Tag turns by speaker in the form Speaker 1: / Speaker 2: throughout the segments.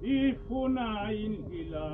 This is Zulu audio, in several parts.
Speaker 1: ifuna indlela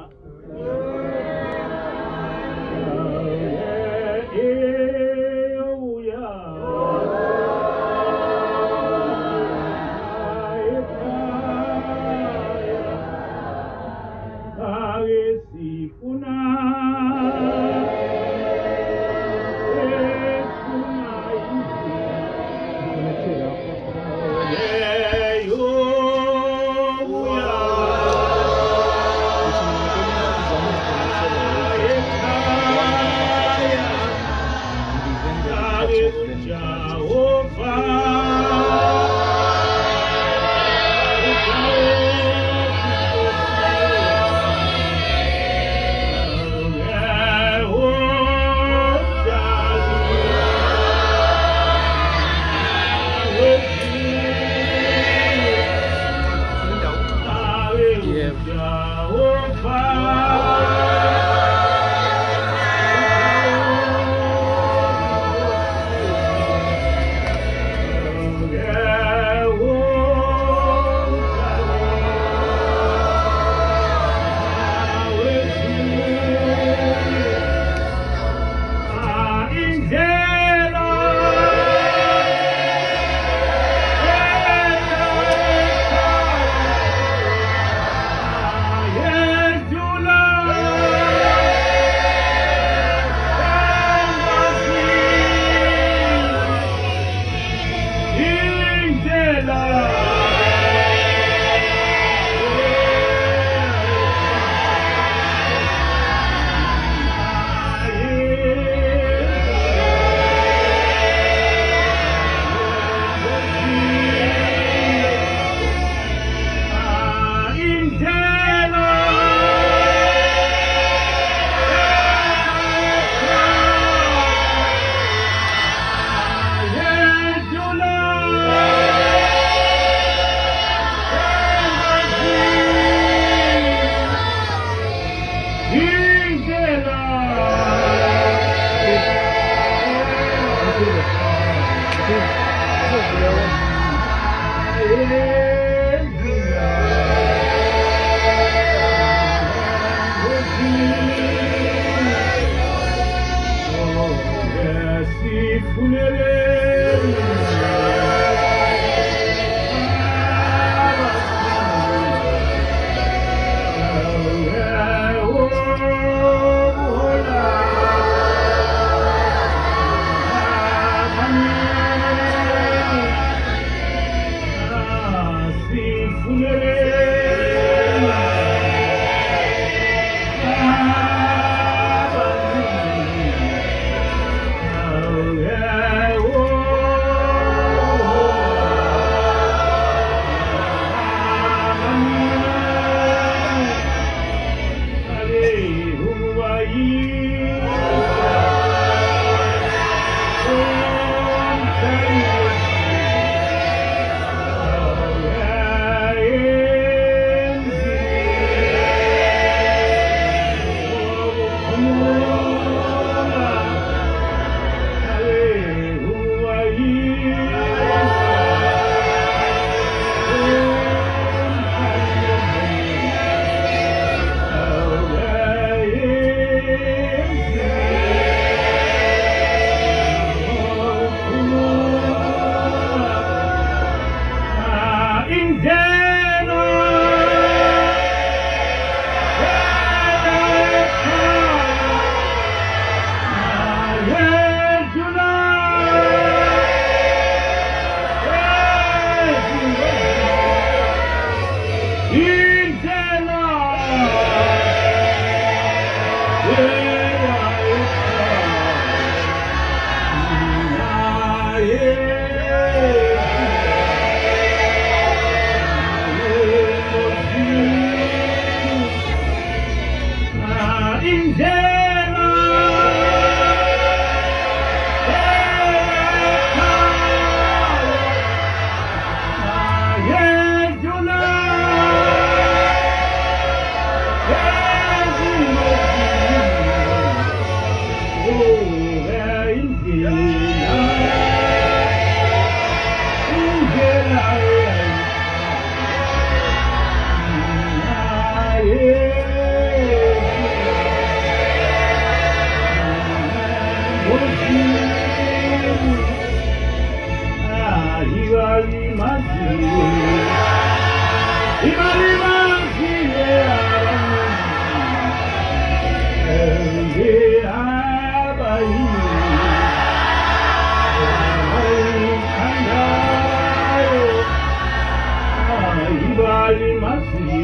Speaker 1: ibali masi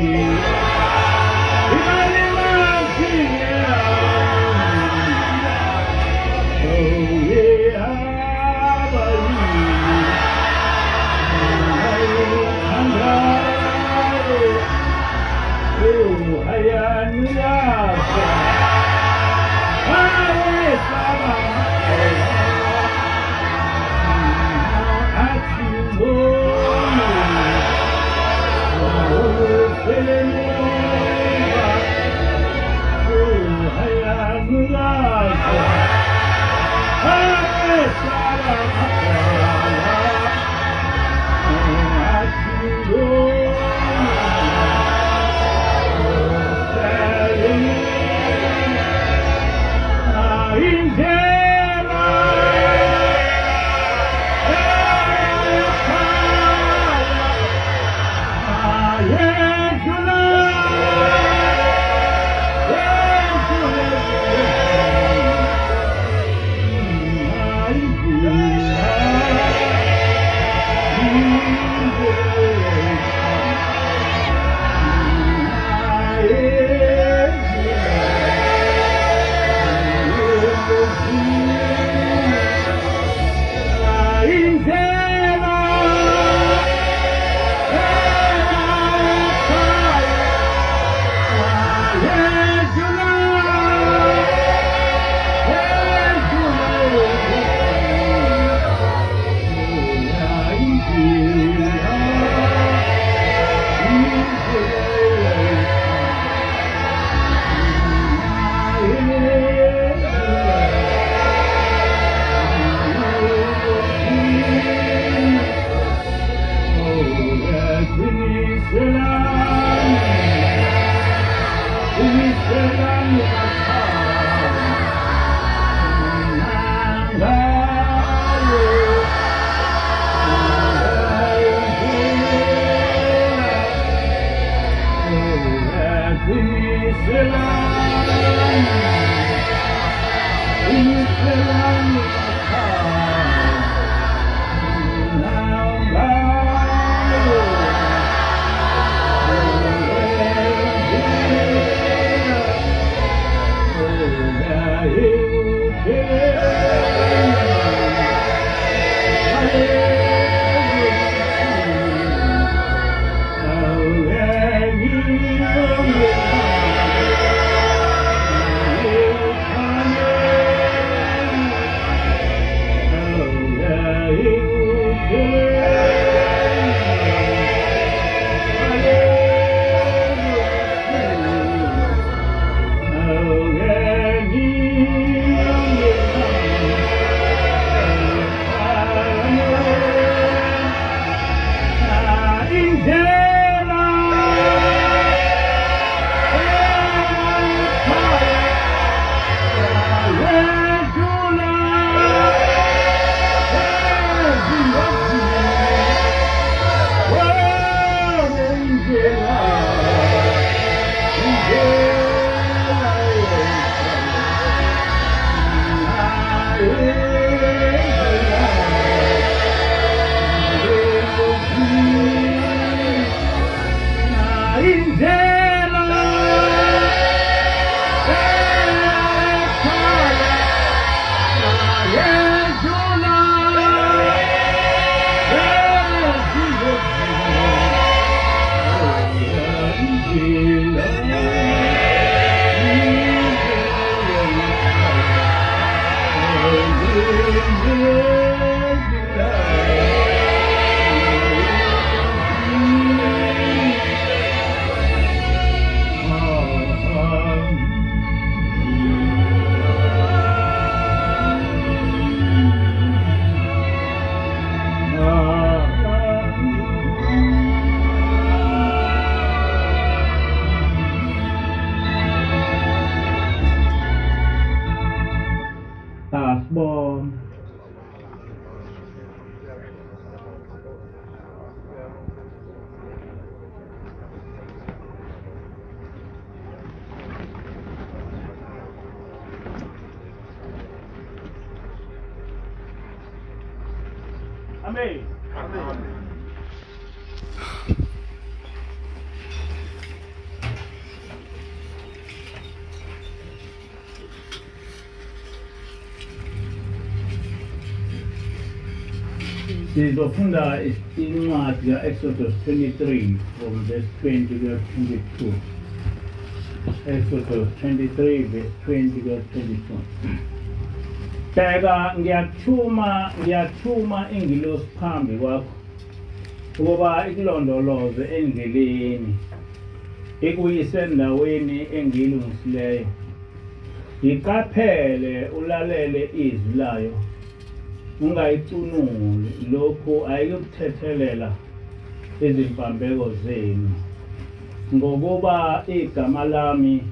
Speaker 2: Amen.
Speaker 1: Sizofunda incwadi ka-Exodus 23 from verse 20 to 22. Exodus 23 verse 20 to 22. Bheka, ngiyathuma ingilosi phambi kwakho ukuba ikulondoloze endleleni, ikuyise endaweni engiyilungisileyo. Iqaphele ulalele izwi layo, ungayicunuli, lokhu ayikuthethelela izimpambeko zenu, ngokuba igama lami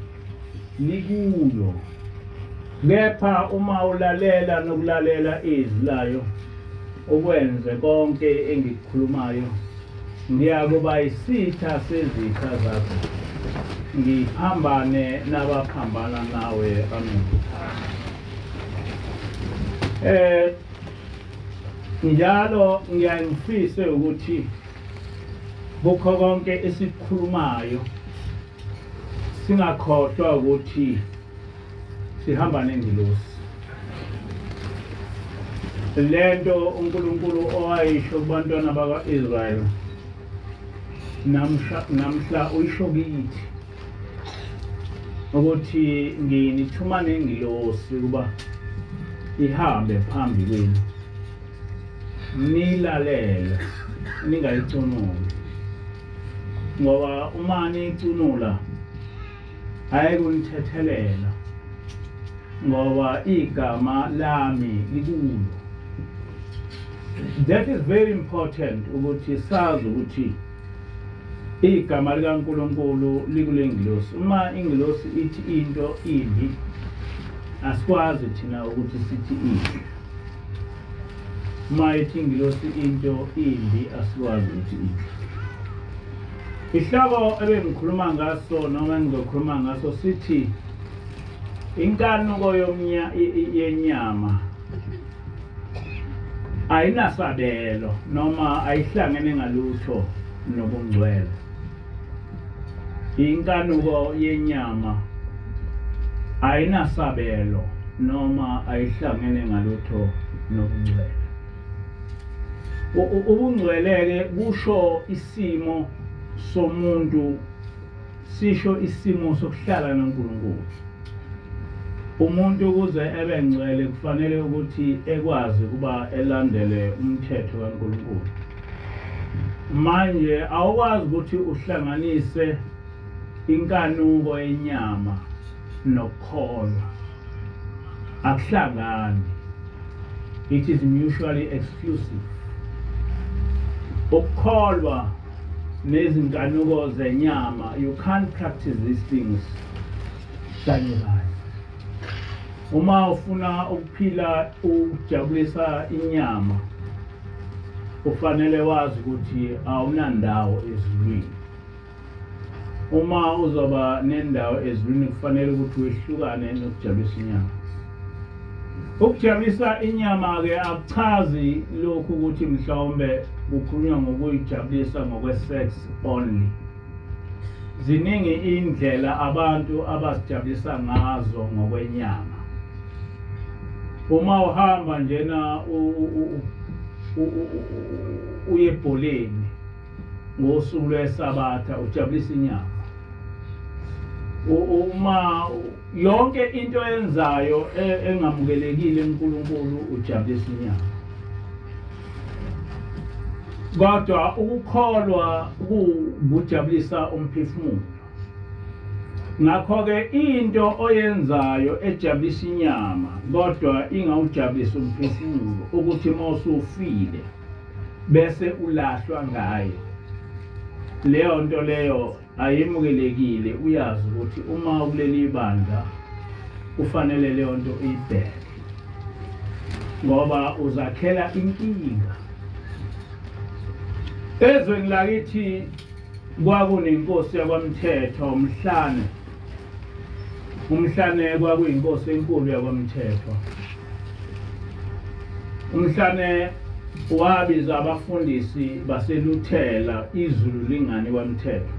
Speaker 1: likulo. Kepha uma ulalela nokulalela izwi layo, ukwenze konke engikukhulumayo, ngiyakuba isitha sezitha zakho, ngiphambane nabaphambana nawe. Amen. Njalo ngiyangifise ukuthi kukho konke esikukhulumayo singakhohlwa ukuthi sihamba nengilosi. Lento uNkulunkulu owayisho kubantwana bakwa-Israyeli namhla uyisho kithi ukuthi nginithuma nengilosi ukuba ihambe phambi kwenu, nilalele, ningayicunuli, ngoba uma niyicunula ayikunithethelela, ngoba igama lami likulo. That is very important ukuthi sazi ukuthi igama likaNkulunkulu likule ngilosi. Uma ingilosi ithi into imbi, asikwazi thina ukuthi sithi imbi. Uma ithi ingilosi into imbi, asikwazi ukuthi imbi. Isihloko ebengikhuluma ngaso noma engizokhuluma ngaso sithi inkanuko yenyama ayinasabelo noma ayihlangene ngalutho nobungcwele. Inkanuko yenyama ayinasabelo noma ayihlangene ngalutho nobungcwele. Ubungcwele-ke kusho isimo somuntu, sisho isimo sokuhlala noNkulunkulu. Umuntu ukuze ebe ngcwele kufanele ukuthi ekwazi ukuba elandele umthetho kaNkulunkulu. Manje awukwazi ukuthi uhlanganise inkanuko yenyama nokukholwa. Akuhlangani. It is mutually exclusive. Ukukholwa nezinkanuko zenyama, you can't practice these things simultaneously. Uma ufuna ukuphila ujabulisa inyama, kufanele wazi ukuthi awunandawo ezulwini. Uma uzoba nendawo ezulwini, kufanele ukuthi wehlukane nokujabulisa inyama. Ukujabulisa inyama-ke akuchazi lokhu ukuthi mhlawumbe kukhulunywa ngokuyijabulisa ngokwe-sex only. Ziningi indlela abantu abazijabulisa ngazo ngokwenyama. Uma uhamba njena uye ebholeni ngosuku lweSabatha ujabulisa inyama. Uma yonke into yenzayo engamukelekile uNkulunkulu ujabulisa inyama. Kodwa ukukholwa kujabulisa umphefumulo. Ngakho-ke into oyenzayo ejabulisa inyama kodwa ingawujabulisa umphefumulo, ukuthi mawusufile bese ulahlwa ngayo, leyo nto leyo ayimukelekile. Uyazi ukuthi uma kuleli bandla kufanele leyo nto uyibheke, ngoba uzakhela inkinga. Ezweni lakithi kwakunenkosi yakwaMthethwa uMhlane kwakuyinkosi enkulu yakwaMthethwa. uMhlane wabiza abafundisi baseLuthela izulu lingani kwaMthethwa,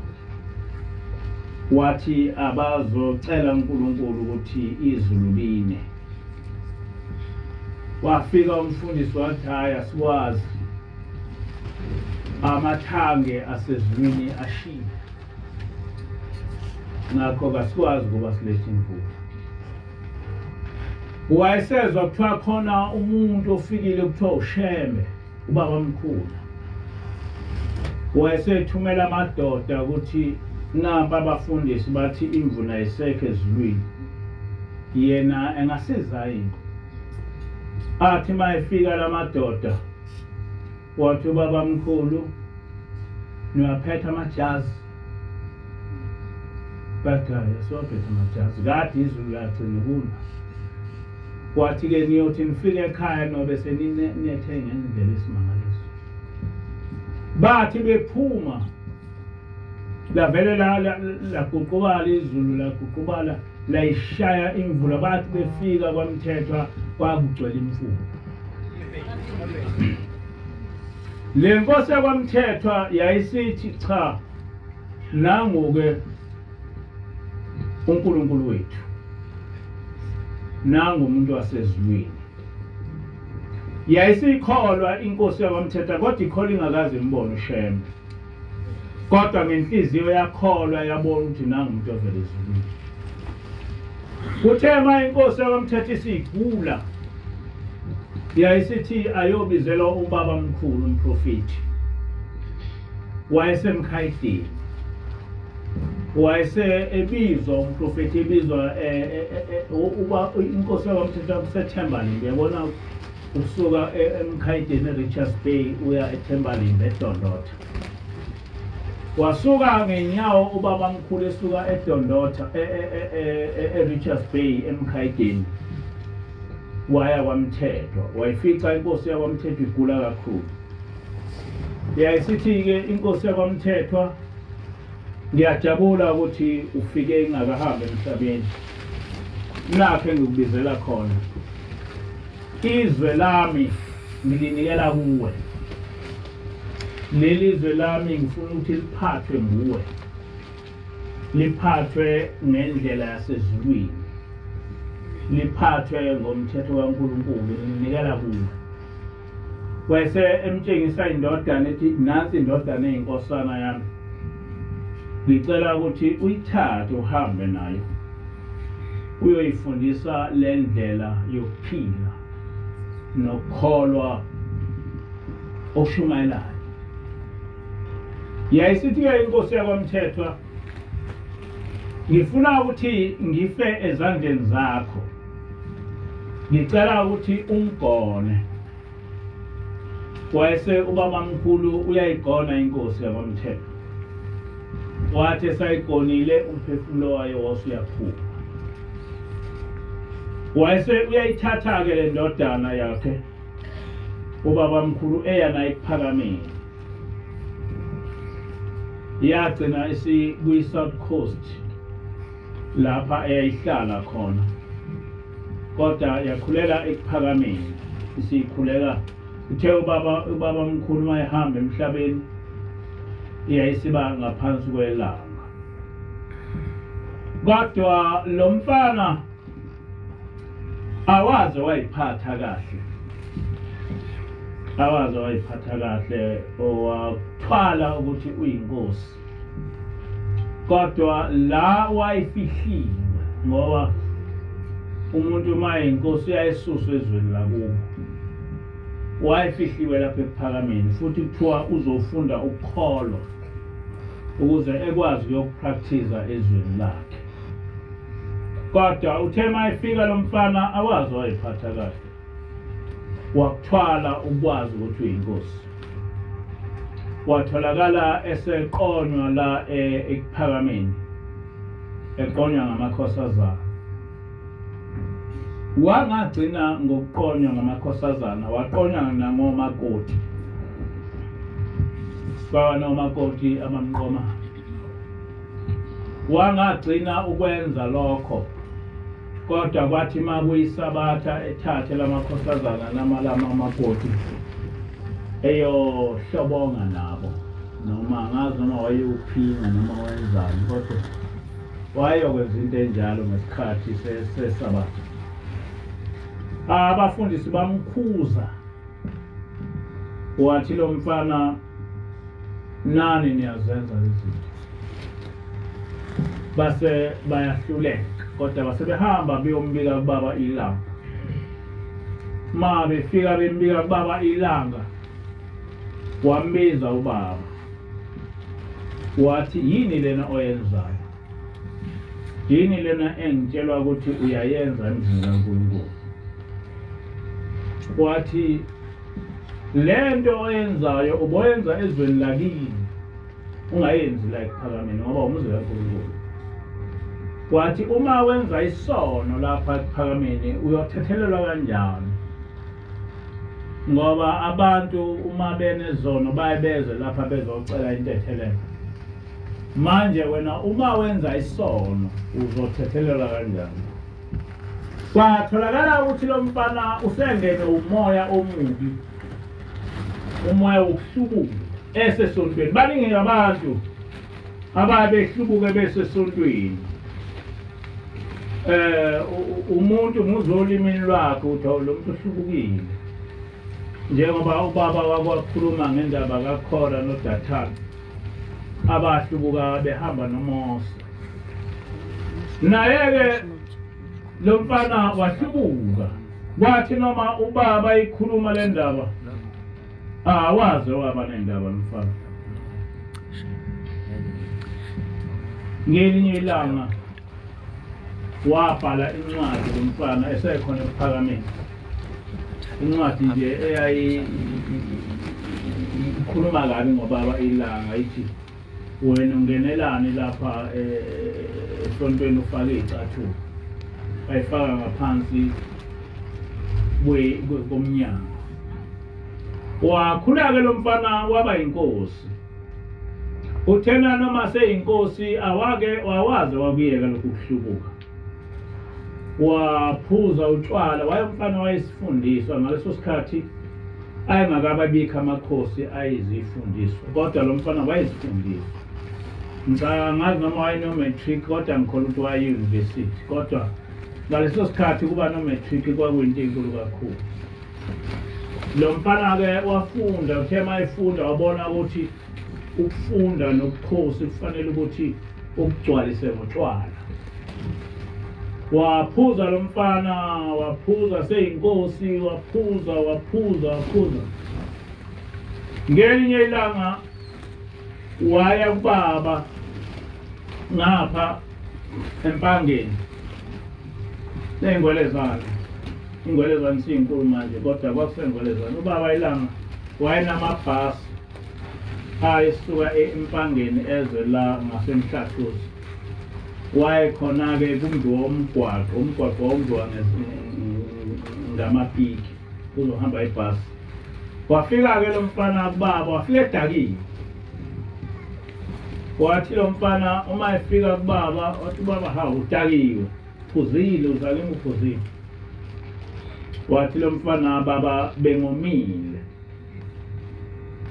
Speaker 1: wathi abazocela uNkulunkulu ukuthi izulu line. Wafika umfundisi wathi, hayi, asikwazi amathange asezulwini ashile, ngakho kasikwazi ukuba silethe imvula. Wayesezwa kuthiwa khona umuntu ofikile kuthiwa uShembe, ubaba omkhulu. Wayesethumela amadoda ukuthi nampa abafundisi bathi imvula ayisekho ezulwini, yena engasiza yini. Athi mayefika lamadoda wathi ubaba omkhulu niwaphethe amajazi. Bathi hayi siwaphethe amajazi, kade izulu lagcina kuna. Wathi-ke niyothi nifike ekhaya nobe seninethe ngendlela esimangaliso. Bathi bephuma lavele laguqubala izulu, laguqubala layishaya imvula. Bathi befika kwaMthethwa kwakugcwele imfula. Le nkosi yakwaMthethwa yayisithi cha, nangu-ke uNkulunkulu wethu, nangu umuntu wasezulwini. Yayisikholwa inkosi yakwaMthethwa, kodwa ikholwa ingakaze imbone uShembe, kodwa ngenhliziyo yakholwa, yabona ukuthi nangu umuntu ovela ezulwini. Kuthe ma inkosi yakwaMthethwa isigula, yayisithi ayobizela ubaba omkhulu umprofeti. Wayesemkhayidini, ebizwa umprofeti, ebizwa inkosi yakwaMthethwa kuseThembalimbe. Yabona usuka emkhayidini eRichards Bay uya eThembalimbe eDondotha. Wasuka ngenyawo ubaba omkhulu esuka eDondotha eRichards Bay emkhayidini waya kwaMthethwa. Wayifica inkosi yakwaMthethwa igula kakhulu. Yayisithi-ke inkosi yakwaMthethwa, ngiyajabula ukuthi ufike ingakahambi emhlabeni. Nakho engikubizela khona, izwe lami ngilinikela kuwe. Leli izwe lami ngifuna ukuthi liphathwe nguwe, liphathwe ngendlela yasezulwini, liphathwe ngomthetho kaNkulunkulu, ngilinikela kuwe. Wayese emtshengisa indodana ethi nansi indodana eyinkosana yami, ngicela ukuthi uyithathe uhambe nayo uyoyifundisa le ndlela yokuphila nokukholwa okushumayelayo. Yayisithi-ke inkosi yakwaMthethwa, ngifuna ukuthi ngife ezandleni zakho, ngicela ukuthi ungigone. Wayese ubaba omkhulu uyayigona inkosi yakwaMthethwa. Wathi esayigonile umphefumulo wayo wasuyaphuma. Wayese uyayithatha-ke le ndodana yakhe ubaba omkhulu eya naye ePhakameni. Yagcina kwi-South Coast lapha eyayihlala khona, kodwa yakhulela ePhakameni. Isikhuleka uthe ubaba omkhulu mayehamba emhlabeni yayisiba ngaphansi kwelanga. Kodwa lo mfana awaze wayiphatha kahle, owathwala ukuthi uyinkosi, kodwa la wayifihliwe, ngoba umuntu uma yinkosi uyayisuswa ezweni lakubo. Wayifihliwe lapha ePhakameni, futhi kuthiwa uzofunda ukukholwa ukuze ekwazi ukuyokupractice ezweni lakhe. Kodwa uthe mayefika lo mfana awazi wayiphatha kahle, wakuthwala ukwazi ukuthi uyinkosi. Watholakala eseqonywa la ePhakameni, eqonywa ngamakhosazana. Wangagcina ngokuqonywa ngamakhosazana, waqonywa nangomakoti. Nomakoti abamnqoma. Wangagcina ukwenza lokho, kodwa kwathi makuyisabatha ethathe lamakhosazana namalama amakoti eyohlobonga nabo, noma ngazi noma wayewuphinga noma wenzani, kodwa wayokwenza into enjalo ngesikhathi sesabatha. Abafundisi bamkhuza, wathi lo mfana nani niyazenza izinto base bayahluleka kodwa base behamba beyombika kubaba ilanga ma befika bembika kubaba ilanga wambiza ubaba wathi yini lena oyenzayo yini lena engitshelwa ukuthi uyayenza emzini kaNkulunkulu wathi lento oyenzayo uboyenza ezweni lakini ungayenzi la ePhakameni ngoba umuzi kaNkulunkulu wathi uma wenza isono lapha ePhakameni uyothethelelwa kanjani ngoba abantu uma benezono bayebeze lapha bezocela intethelelo manje wena uma wenza isono uzothethelelwa kanjani kwatholakala ukuthi lo mfana usengene umoya omubi umoya wokuhlubuka esesontweni baningi abantu ababehlubuke besesontweni umuntu muzolimini lwakhe utho lo muntu uhlubukile njengoba ubaba wakwakhuluma ngendaba kaKhora noDathani abahlubuka behamba noMose naye-ke lo mfana wahlubuka kwathi noma ubaba ikhuluma le ndaba waze waba nendaba mfana ngelinye ilanga wabhala incwadi lomfana esekhona ePhakameni incwadi nje eyayikhuluma kabi ngobaba ilanga ithi wena ungenelani lapha esontweni ufake icathulo ayifaka ngaphansi komnyango wakhula-ke lo mfana waba inkosi uthena noma seyinkosi awaze wakuyeka lokhu kuhlubuka waphuza utshwala wayemfana wayesifundiswa ngaleso sikhathi ayengakababikho amakhosi ayizifundiswa kodwa lo mfana wayesifundiswa ngazi noma wayeno-matric kodwa ngikholwa ukuthi waye-university kodwa ngaleso sikhathi kuba no-matric kwakuyinto enkulu kakhulu lo mfana-ke wafunda uthe uma efunda wabona ukuthi ukufunda nobukhosi kufanele ukuthi ukugcwalise ngotshwala waphuza lo mfana waphuza seyinkosi waphuza ngelinye ilanga waya kubaba ngapha empangeni ney'ngwelezane ingwelezane siyinkulu manje kodwa kwakusengwelezane ubaba ilanga wayenamabhasi ayesuka empangeni eze la ngasemhlathuzi wayekhona-ke kumbiwa umgwaqo wawumbiwa ngamapiki kuzohamba ibhasi wafika-ke lo mfana kubaba wafika edakile wathi lo mfana uma efika kubaba wathi ubaba hawu udakiwe uphuzile uzalima uphuzile wathi lo mfana baba bengomile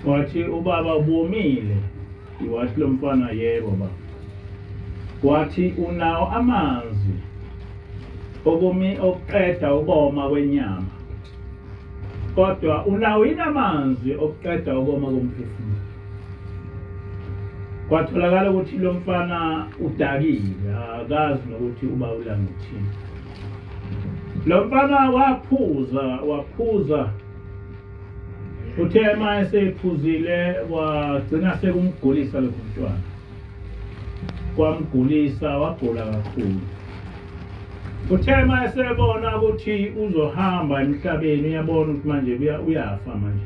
Speaker 1: wathi ubaba ubomile wathi lo mfana yebo baba wathi unawo amanzi okuqeda ukoma kwenyama kodwa unawo yini amanzi okuqeda ukoma komphefumulo kwatholakala ukuthi lo mfana udakile akazi nokuthi uba ulanguthini lo mfana waphuza uthe uma esephuzile wagcina sekumgulisa lokhu mntwana kwamgulisa wagula kakhulu uthe uma esebona ukuthi uzohamba emhlabeni uyabona ukuthi manje uyafa manje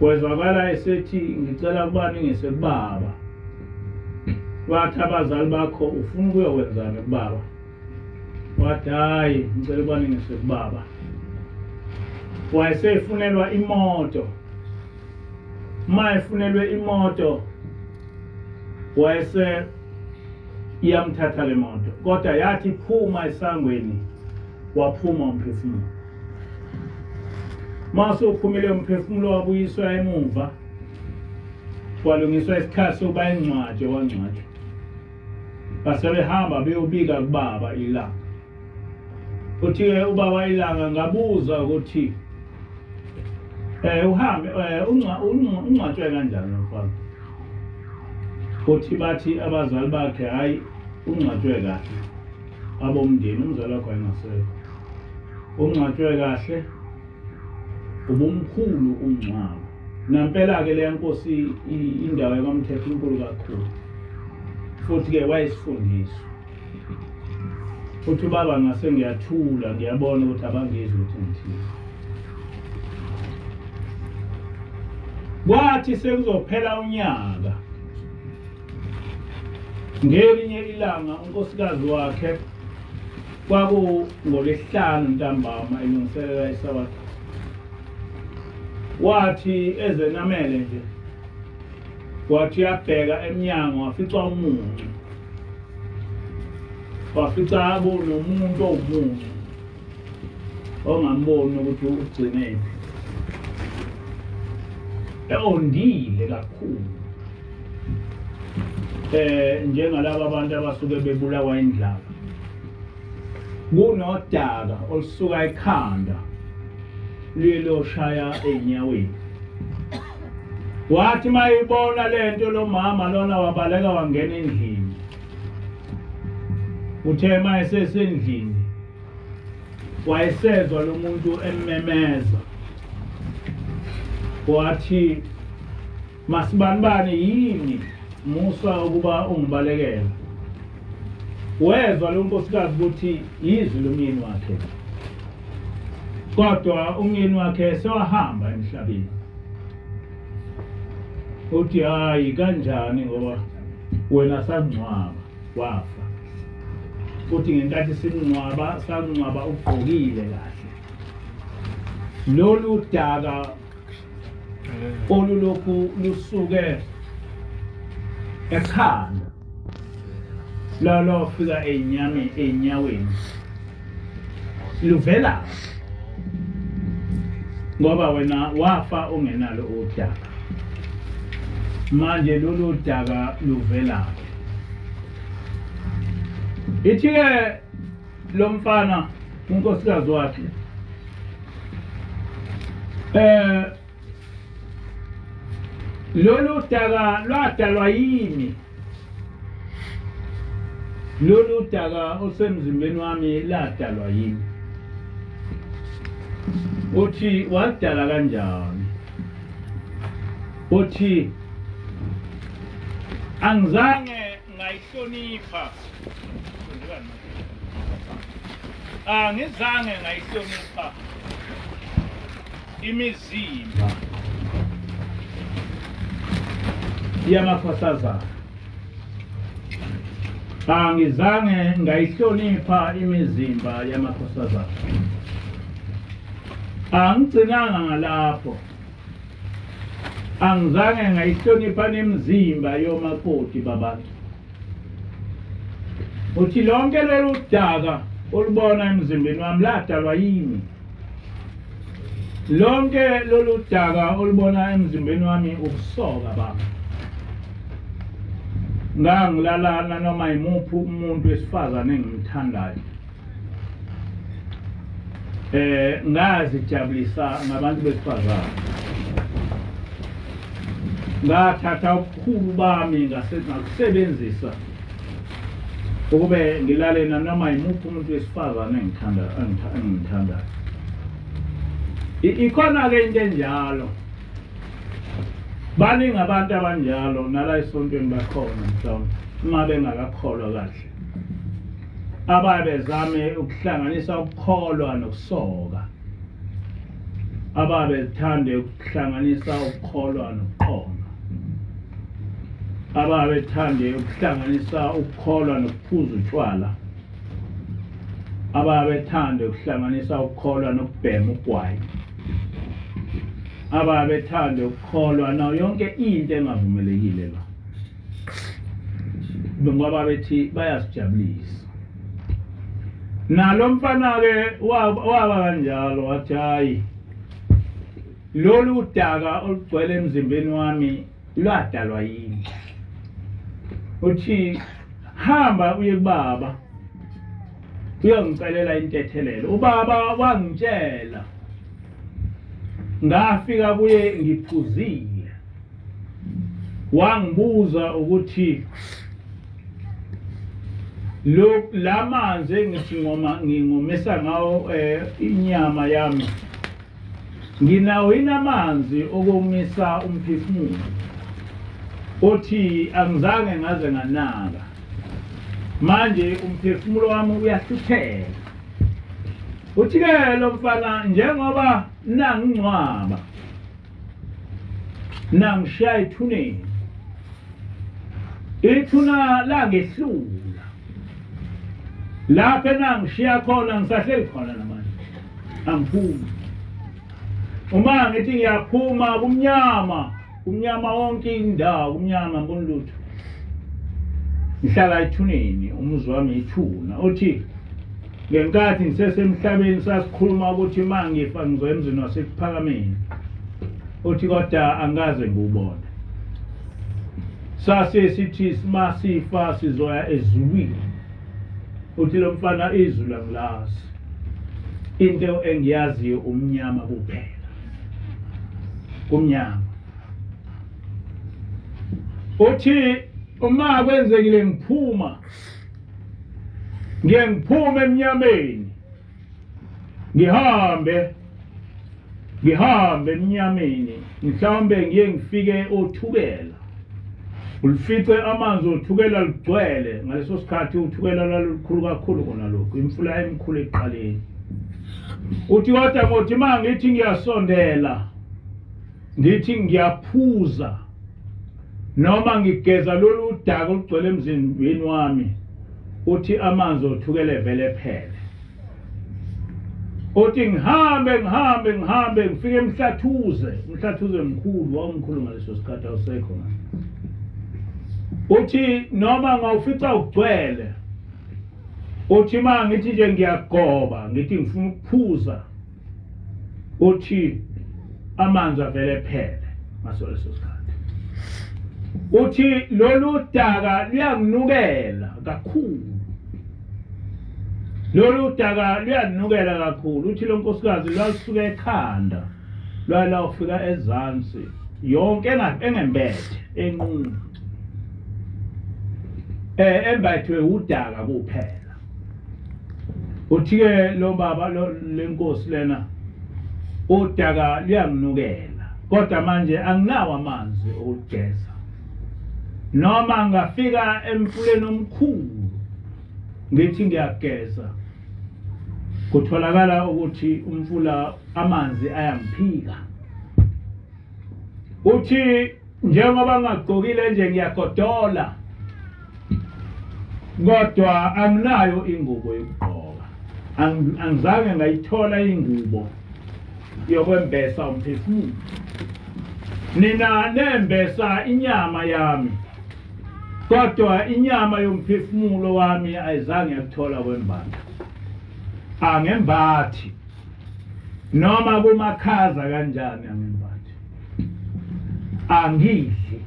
Speaker 1: wezwakala esethi ngicela kubani ngisekubaba wathi abazali bakho ufuna ukuyokwenzani kubaba wathi hayi ngicela kubani ngisekubaba wayesefunelwa imoto uma efunelwe imoto wayese iyamthatha le moto kodwa yathi phuma esangweni waphuma umphefumulo mase uphumile umphefumulo wabuyiswa emuva kwalungiswa isikhathi sokuba ingcwatshe wangcwatshwa basebehamba beyobika kubaba ilanga uthi-ke ubaba ilanga ngabuza ukuthi uhambe ungcwatshwe kanjani mfana uthi bathi abazali bakhe hayi ungcwatshwe kahle abomndeni umzali wakhe wayengasekho ungcwatshwe kahle ubumkhulu umngcwabo nampela ke le nkosi indawo yakwamthetho inkulu kakhulu futhi ke wayesifundiswa uthi baba ngase ngiyathula ngiyabona ukuthi abangizwe ukuthi ngithini kwathi sekuzophela unyaka ngelinye ilanga unkosikazi wakhe ngolesihlanu ntambama elungiselela isabatha wathi ezenamele nje wathi yabheka emnyango wafica umuncu wafica nomuntu owumuncu ongamboni ukuthi ugcinephi ondile kakhulu njengalabo abantu abasuke bebulawa indlala kunodaka olusuka ekhanda liloshaya enyaweni wathi mayibona lento lo mama lona wabaleka wangena endlini uthe mayesesendlini wayesezwa lo muntu emmemeza wathi masibanibani yini musa ukuba ungibalekela wezwa lo nkosikazi ukuthi yizwi lomyeni wakhe kodwa umyeni wakhe sewahamba emhlabeni uthi hayi kanjani ngoba wena sangcwaba wafa futhi ngenkathi sangcwaba ugqokile kahle lolu daka olulokhu lusuke ekhanda lofika enyaweni luvela ngoba wena wafa ungenalo udaka manje lolu daka luvela ithi-ke lo mfana unkosikazi wakhe lolu daka lwadalwa yini lolu daka osemzimbeni wami ladalwa yini uthi wadala kanjani uthi angizange ngayihlonipha angizange ngayihlonipha imizimba yamakhosazana angizange ngayihlonipha imizimba yamakhosazana angigcinanga ngalapho angizange ngayihlonipha nemizimba yomakoti babantu uthi lonke lolu daka olubona emzimbeni wami ladalwa yini lonke lolu daka olubona emzimbeni wami ukusoka baba ngangilalana noma yimuphi umuntu wesifazane engimthandayo ngazijabulisa ngabantu besifazane ngathatha ubukhulu bami ngakusebenzisa ukube ngilale noma yimuphi umuntu wesifazane engimthandayo ikhona-ke into enjalo baningi abantu abanjalo nala esontweni bakhona mhlawumbe uma bengakakholwa kahle ababezame ukuhlanganisa ukukholwa nokusoka ababethande ukuhlanganisa ukukholwa nokuqonda ababethande ukuhlanganisa ukukholwa nokuphuza utshwala ababethande ukuhlanganisa ukukholwa nokubhema ugwayi ababethande ukukholwa nayo yonke into engavumelekile la ngoba bethi bayasijabulisa nalo mfana-ke waba kanjalo wathi hayi lolu daka olugcwele emzimbeni wami lwadalwa yini uthi hamba uye kubaba uyongicelela intethelelo ubaba wangitshela ngafika kuye ngiphuzile wangibuza ukuthi lamanzi engithi ngingomesa ngawo inyama yami nginawo inamanzi okomisa umphefumulo othi angizange ngaze nganaka manje umphefumulo wami uyahlupheka uthi ke lo mfana njengoba nangingcwaba nangishiya ethuneni ithuna la ngehlula lapho nangishiya khona ngisahleli khona namanje angiphumi uma ngithi ngiyaphuma kumnyama wonke indawo kumnyama ngibona lutho ngihlala ethuneni umuzi wami ithuna uthi ngenkathi ngisesemhlabeni sasikhuluma ukuthi mangifa ngizoya emzini wasekuphakameni uthi kodwa angaze ngubone sase sithi masifa sizoya ezulwini uthi lo mfana izulu angilazi into engiyaziyo umnyama kuphela kumnyama uthi uma kwenzekile ngiphuma emnyameni ngihambe emnyameni mhlawumbe ngifike othukela ulifice amanzi othukela ligcwele ngaleso sikhathi uthukela lalukhulu kakhulu kona lokho imfula emkhulu eqaleni uthi kodwa ngothi mangithi ngiyasondela ngithi ngiyaphuza noma ngigeza lolu daka olugcwele emzimbeni wami uthi amanzi othukele vele phele uthi ngihambe ngifike umhlathuze mkhulu wawumkhulu ngaleso sikhathi awusekho uthi noma ngawufica ugcwele uthi mangithi nje ngiyagoba ngithi ngifuna ukuphuza uthi amanzi avele phele ngaso leso sikhathi uthi lolu daka liyanginukela kakhulu uthi lo nkosikazi lwasuka ekhanda lwala ufika ezansi yonke engembethe enqunu embathwe udaka kuphela uthi ke lo baba lenkosi lena udaka liyanginukela kodwa manje anginawo amanzi okugeza noma ngafika emfuleni omkhulu ngithi ngiyageza kutholakala ukuthi umfula amanzi ayamphika uthi njengoba ngagqokile nje ngiyagodola kodwa anginayo ingubo yokugqoka angizange ngayithola ingubo yokwembesa umphefumulo nina nembesa inyama yami kodwa inyama yomphefumulo wami ayizange yakuthola kwembatha angembathi noma kumakhaza kanjani angembathi angidli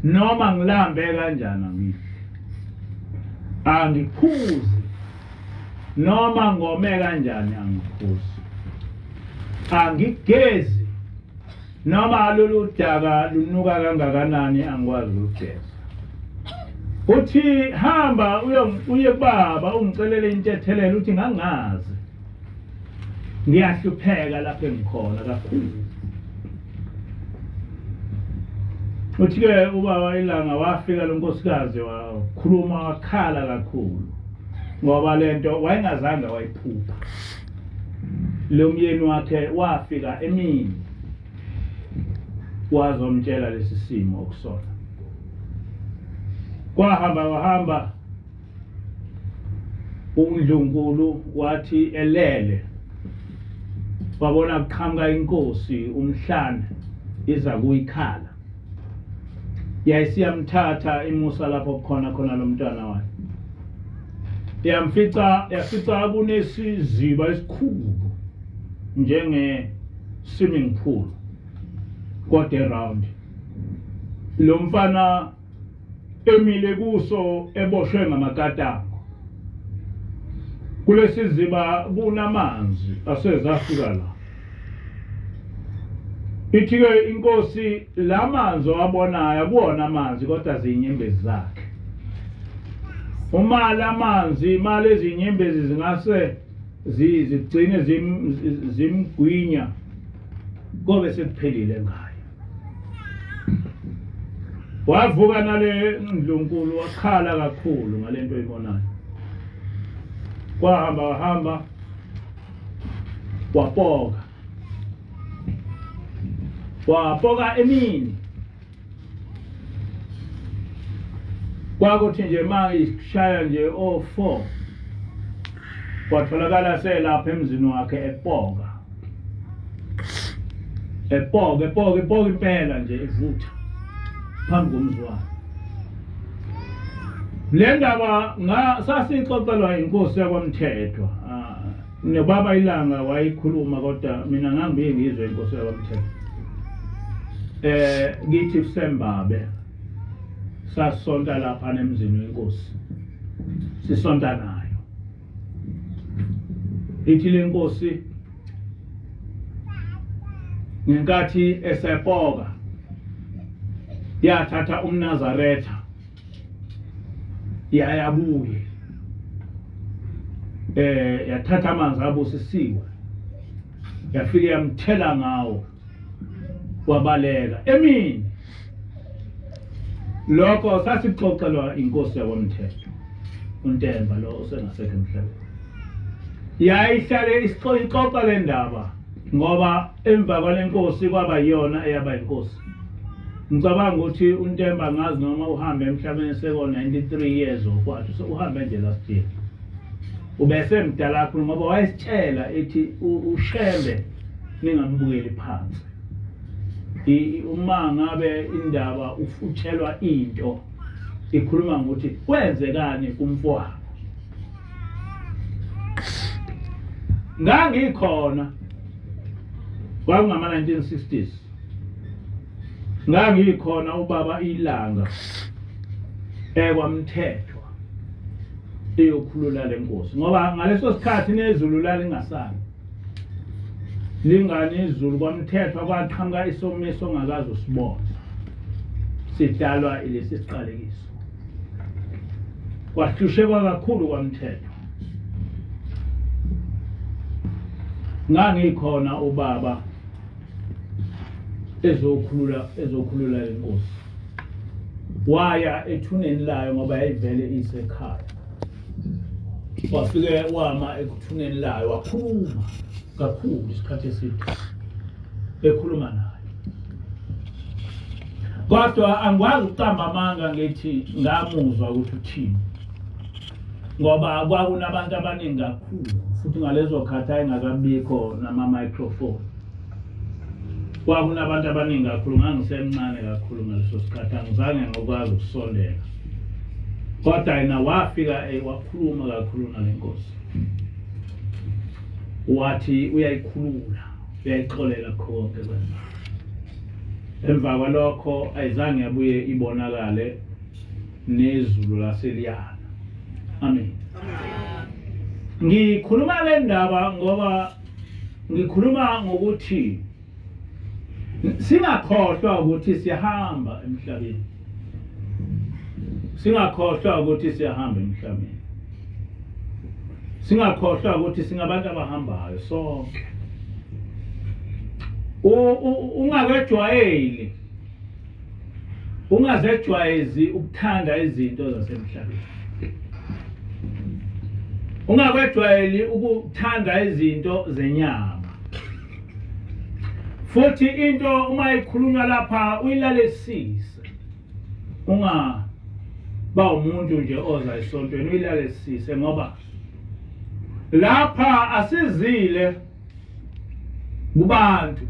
Speaker 1: noma ngilambe kanjani angidli angiphuzi noma ngome kanjani angiphuzi angigezi noma lolu daka lunuka kangakanani angikwazi ukugeza uthi hamba uye baba ungicelele intethelelo uthi ngangazi ngiyahlupheka lapho engikhona kakhulu uthi ke ubaba ilanga wafika lo nkosikazi wakhuluma wakhala kakhulu ngoba lento wayengazange wayiphupha lo myeni wakhe wafika emini wazomtshela lesi simo okusona wahamba uNdlunkulu wathi elele wabona kuqhamuka inkosi umhlane iza kuyikhala yayisiyamthatha imusa lapho khona lo mntwana wakhe yafica kunesiziba esikhulu njenge swimming pool kodwa around lo mfana emile kuso eboshwe ngamakatango kulesi ziba kunamanzi asezafika la ithi-ke inkosi la manzi owabonayo akuwona amanzi kodwa ziyinyembezi zakhe. Uma la manzi lezi inyembezi zingase zigcine zimgwinya kobe sekuphelile ngayo. Wavuka nale ndlunkulu wakhala kakhulu ngale nto oyibonayo. Wahamba wapoka emini. Kwakuthi nje ishaya nje 4 watholakala selapha emzini wakhe epoka impela nje evutha phambi komzi wakhe. Le ndaba sasixoxelwa inkosi yakwaMthethwa. Nobaba Ilanga wayikhuluma kodwa mina ngangibuye ngizwe inkosi yakwaMthethwa. Ngithi Sembabe sasonta lapha nemzini wenkosi. Sisonta nayo. Ithi le nkosi ngenkathi esepoka yathatha umNazaretha yayabuye yathatha amanzi abusisiwe yafika yamthela ngawo wabaleka emini. Lokho sasixoxelwa inkosi yakwaMthethwa uNtemba lo osengasekho emhlabeni. Yayihlale ixoxa le ndaba ngoba emva kwale nkosi kwaba yiyona eyaba inkosi. Ngicabanga ukuthi uNtemba ngazi noma uhambe emhlabeni seko 93 years okwathi so uhambe nje last year. Ubese mdala kakhulu ngoba wayesitshela ethi uShembe ningambukeli phansi. Uma ngabe indaba ufuthelwa into ikhuluma ngokuthi kwenzekani kumfowabo. Ngangikhona kwakungama 1960s. Ngangikhona ubaba Ilanga ekwaMthethwa eyokhulula lenkosi ngoba ngaleso sikhathi nezulu lalingasani. Lingani izulu kwaMthethwa kwaqhamuka isomiso ongakazi usibona. Sidalwa ilesi siqalekiso. Kwahlushekwa kakhulu kwaMthethwa. Ngangikhona ubaba ezokhulula lenkosi. Waya ethuneni layo ngoba yayivele isekhaya. Wafike wama ekuthuneni layo wakhuluma kakhulu isikhathi eside ekhuluma naye. Kodwa angikwazi ukuqamba amanga ngithi ngamuzwa ukuthi uthini. Ngoba kwakunabantu abaningi kakhulu futhi ngalezo khathi ayengakabikho nama microphone. Kwakunabantu abaningi kakhulu ngangisemncane kakhulu ngaleso sikhathi angizange ngokwazi ukusondela. Kodwa yena wafika wakhuluma kakhulu nalenkosi. Wathi uyayikhulula, uyayixolela konke kwena. Emva kwalokho ayizange yabuye ibonakale nezulu laseliyana. Amen. Ngikhuluma le ndaba ngoba ngikhuluma ngokuthi singakhohlwa ukuthi siyahamba emhlabeni. Singakhohlwa ukuthi siyahamba emhlabeni. Singakhohlwa ukuthi singabantu abahambayo sonke. Ungakejwayeli. Ungazejwayezi ukuthanda izinto zasemhlabeni. Ungakejwayeli ukuthanda izinto zenyama. Futhi into uma ikhulunywa lapha uyilalesise. Ba umuntu nje oza esontweni uyilalesise ngoba lapha asizile kubantu.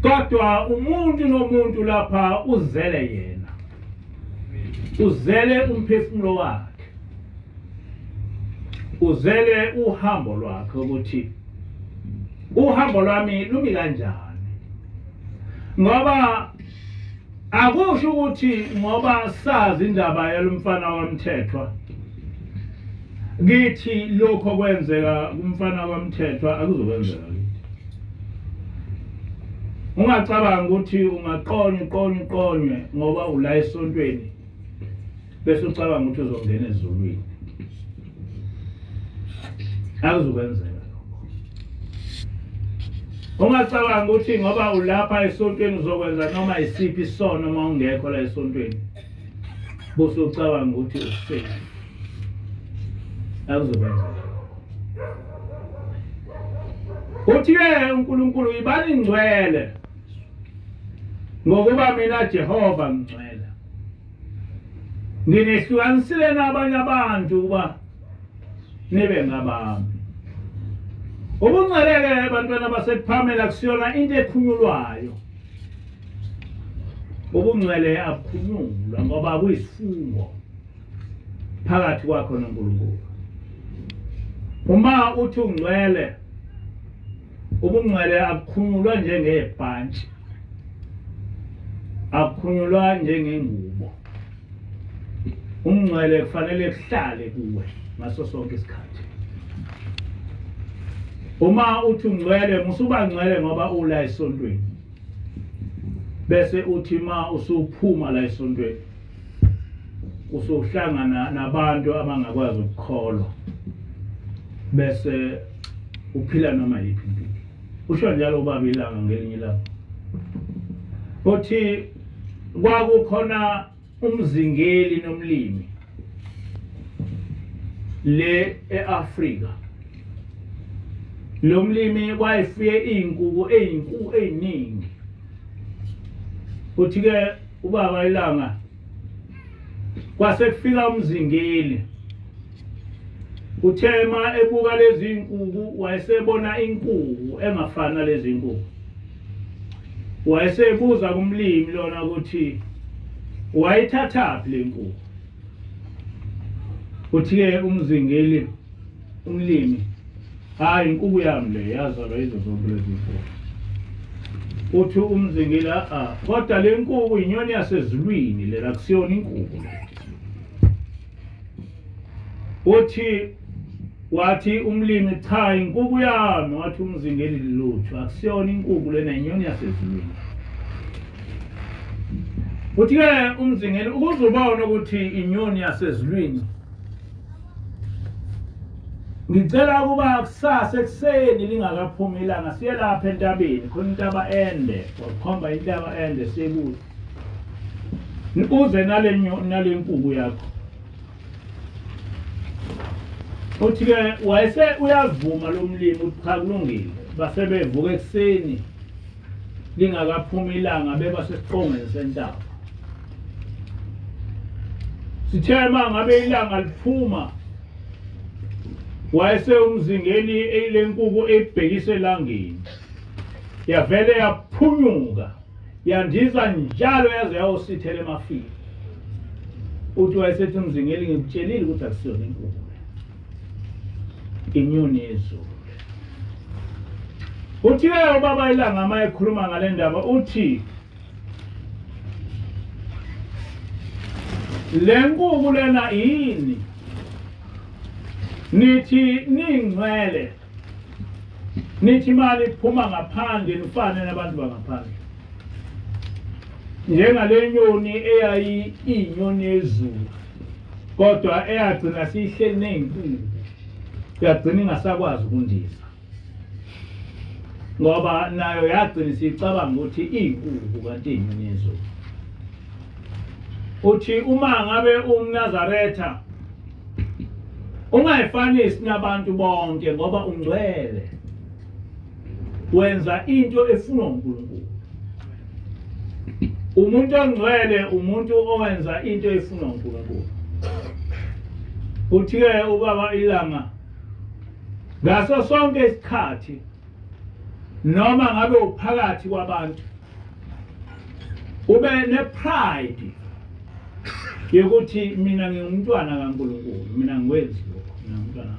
Speaker 1: Kodwa umuntu nomuntu lapha uzele yena. Uzele umphefumulo wakhe. Uzele uhambo lwakhe ukuthi uhambo lwami lumi kanjani. Ngoba akusho ukuthi ngoba sazi indaba yalomfana waMthethwa ngithi lokho kwenzeka kumfana waMthethwa akuzokwenzeka kithi. Ungacabanga ukuthi ungaqonywe ngoba ula esontweni bese ucabanga ukuthi uzongena ezulwini. Akuzokwenzeka lokho. Ungacabanga ukuthi ngoba ulapha esontweni uzokwenza noma isiphi isono uma ungekho la esontweni. Bese ucabanga ukuthi usafe. Akuzokwenzeka. Uthi-ke uNkulunkulu ibani ngcwele ngokuba mina Jehova ngcwele. Nginehlukanisile nabanye abantu kuba nibe ngabami. Ubungcwele-ke bantwana basekuphamela kusiyona into ekhunyulwayo. Ubungcwele abukhunyulwa ngoba kuyisifungo phakathi kwakho noNkulunkulu. Uma uthi ungcwele, ubungcwele abukhunyulwa njengebhantshi, abukhunyulwa njengengubo. Ungcwele kufanele kuhlale kuwe ngaso sonke isikhathi. Uma uthi ungcwele, musuba ngcwele ngoba ula esontweni. Bese uthi ma usuphuma la esontweni, usuhlangana nabantu abangakwazi ukukholwa. Bese uphila noma yiphi impilo. Usho njalo ubaba ilanga ngelinye ilanga. Uthi kwakukhona umzingeli nomlimi le eAfrika. Lo mlimi wayefuye izinkukhu eziningi. Uthi-ke ubaba ilanga kwase kufika umzingeli. Uthema ebuka lezi zinkukhu wayesebona inkukhu engafana lezi zinkukhu. Wayesebuza kumlimi lona ukuthi wayithathaphi le nkukhu. Uthi-ke umzingeli umlimi, hayi inkukhu yami le yazalwa yizo zonke lezi zinkukhu. Uthi umzingeli kodwa le nkukhu inyoni yasezulwini le akusiyona inkukhu. Uthi wathi umlimi cha inkukhu yami, wathi umzingeli lutho akusiyona inkukhu lena inyoni yasezulwini. Uthi-ke umzingeli ukuzobona ukuthi inyoni yasezulwini, ngicela ukuba kusasa ekuseni lingakaphumi ilanga siye lapha entabeni, khona intaba ende, wakhomba intaba ende sebuza. Uze nale nkukhu yakho. Uthi-ke wayese uyavuma lo mlimi ukuthi cha kulungile. Base bevuka ekuseni lingakaphumi ilanga beba sesiqongweni sentaba. Sithe mangabe ilanga liphuma, wayese umzingeli ile nkukhu ebhekise elangeni. Yavele yaphunyuka, yandiza njalo yaze yawusithela emafini. Uthi wayesethi umzingeli ngikutshelile ukuthi akusiyona inkukhu. Inyoni yezulu. Uthi-ke ubaba ilanga ama ekhuluma ngale ndaba uthi le nkukhu lena yini? Nithi ningcwele. Nithi mali iphuma ngaphandle nifane nabantu bangaphandle. Njengale nyoni eyayi inyoni yezulu. Kodwa eyagcina sihleli nezinkukhu. Yagcina ingasakwazi ukundiza. Ngoba nayo yagcina sicabanga ukuthi izinkukhu kanti inyoni yezulu. Uthi uma ngabe umNazaretha ungayifanisi nabantu bonke ngoba ungcwele. Wenza into efunwa uNkulunkulu. Umuntu ongcwele umuntu owenza into efunwa uNkulunkulu. Uthi-ke ubaba ilanga ngaso sonke isikhathi noma ngabe uphakathi kwabantu ube nepride yokuthi mina ngingumntwana kaNkulunkulu, mina ngikwenzi lokho, mina ngumntwana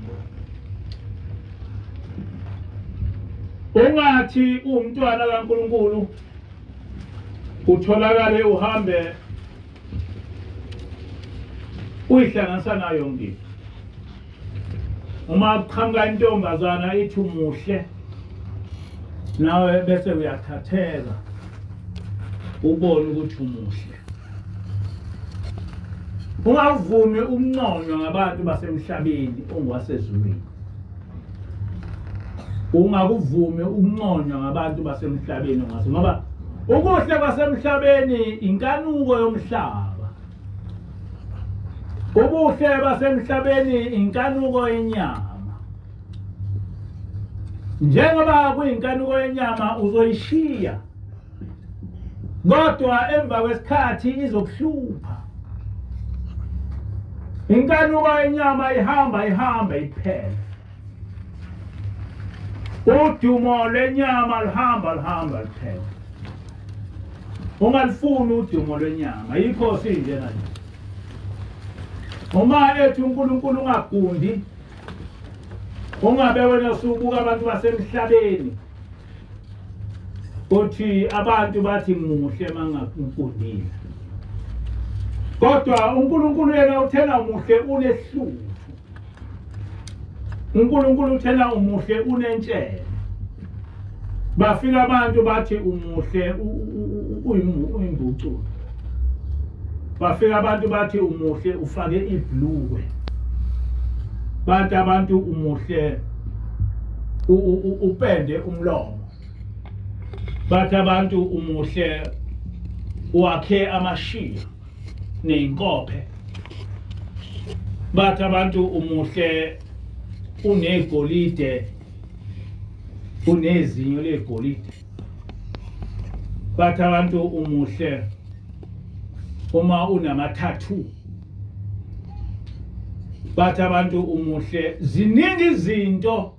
Speaker 1: kaNkulunkulu. Ungathi umntwana kaNkulunkulu utholakale uhambe uyihlanganisa nayo yonke into. Uma kuqhamuka intombazana ithi umuhle nawe bese uyathatheka. ubone ukuthi umuhle. Ungavumi ukunconywa ngabantu basemhlabeni ongwasezulwini. Ungakuvumi ukunconywa ngabantu basemhlabeni ongase ngoba ukuhle kwasemhlabeni inkanuko yomhlaba. Ubuhle basemhlabeni inkanuko yenyama. Njengoba kuyinkanuko yenyama uzoyishiya. Kodwa emva kwesikhathi izokuhlupha. Inkanuko yenyama ihamba iphela. Udumo lwenyama luhamba liphela. Ungalifuni udumo lwenyama, yikho sinjena nje. Uma ethi uNkulunkulu ungagundi, ungabe wena usubuka abantu basemhlabeni. Uthi abantu bathi muhle mangakugundile. Kodwa uNkulunkulu yena uthena umuhle unehlupho. uNkulunkulu uthena umuhle unentshela. Bafika abantu bathi umuhle uyimbuculo. Bafika abantu bathi umuhle ufake ibhluwe. Bathi abantu umuhle upende umlomo. Bathi abantu umuhle wakhe amashiya neinkophe. Bathi abantu umuhle unegolide, unezinyo legolide. Bathi abantu umuhle uma unamathathu. Bathi abantu umuhle ziningi izinto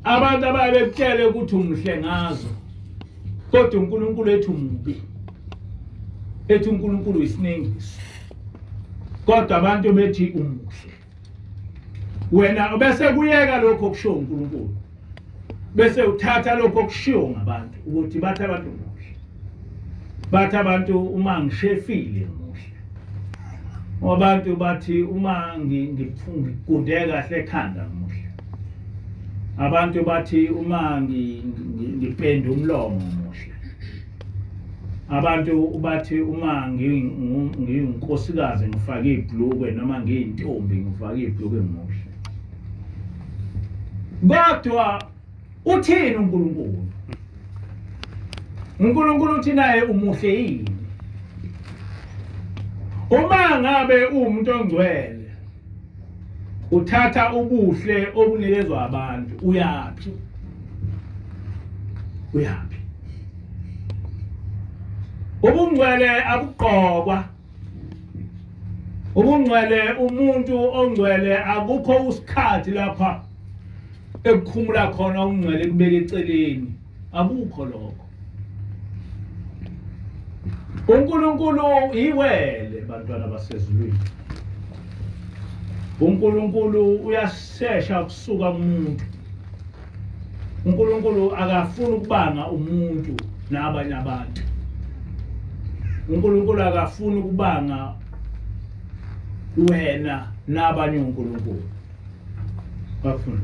Speaker 1: abantu ababekutshele ukuthi umuhle ngazo. Kodwa uNkulunkulu ethi umubi. Ethi uNkulunkulu isinengisi. Kodwa abantu bethi umuhle. Wena bese kuyeka lokho okushiwo uNkulunkulu. Bese uthatha lokho okushiwo ngabantu ukuthi bathi abantu umuhle. Bathi abantu uma ngishefile umuhle. Abantu bathi uma ngifunde kahle ekhanda umuhle. Abantu bathi uma ngipende umlomo umuhle. Abantu bathi uma ngiyinkosikazi ngifake ibhlukwe noma ngiyintombi ngifake ibhlukwe umuhle. Kodwa uthini uNkulunkulu? uNkulunkulu uthi naye umuhle yini? Uma ngabe umuntu ongcwele uthatha ubuhle obunikezwa abantu, uyaphi? Uyaphi? Ubungcwele abugqokwa. Ubungcwele umuntu ongcwele akukho usikhathi lapha ekukhumula khona ungcwele kubeka eceleni. Akukho lokho. uNkulunkulu iwele bantwana basezulwini. uNkulunkulu uyashesha kusuka kumuntu. uNkulunkulu akafuni ukubanga umuntu nabanye abantu. uNkulunkulu akafuni ukubanga wena nabanye uNkulunkulu. Akufuni.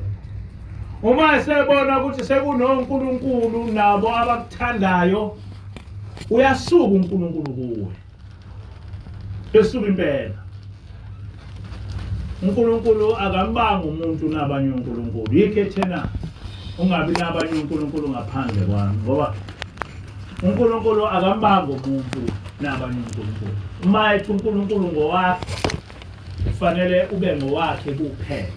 Speaker 1: Uma esebona ukuthi sekunoNkulunkulu nabo abakuthandayo, uyasuka uNkulunkulu kuwe. Esuka impela. uNkulunkulu akambanga umuntu nabanye uNkulunkulu. Yikho thina ungabi nabanye uNkulunkulu ngaphandle kwami ngoba uNkulunkulu akambanga umuntu nabanye uNkulunkulu. Uma ethi uNkulunkulu ngowakhe kufanele ube ngowakhe kuphela.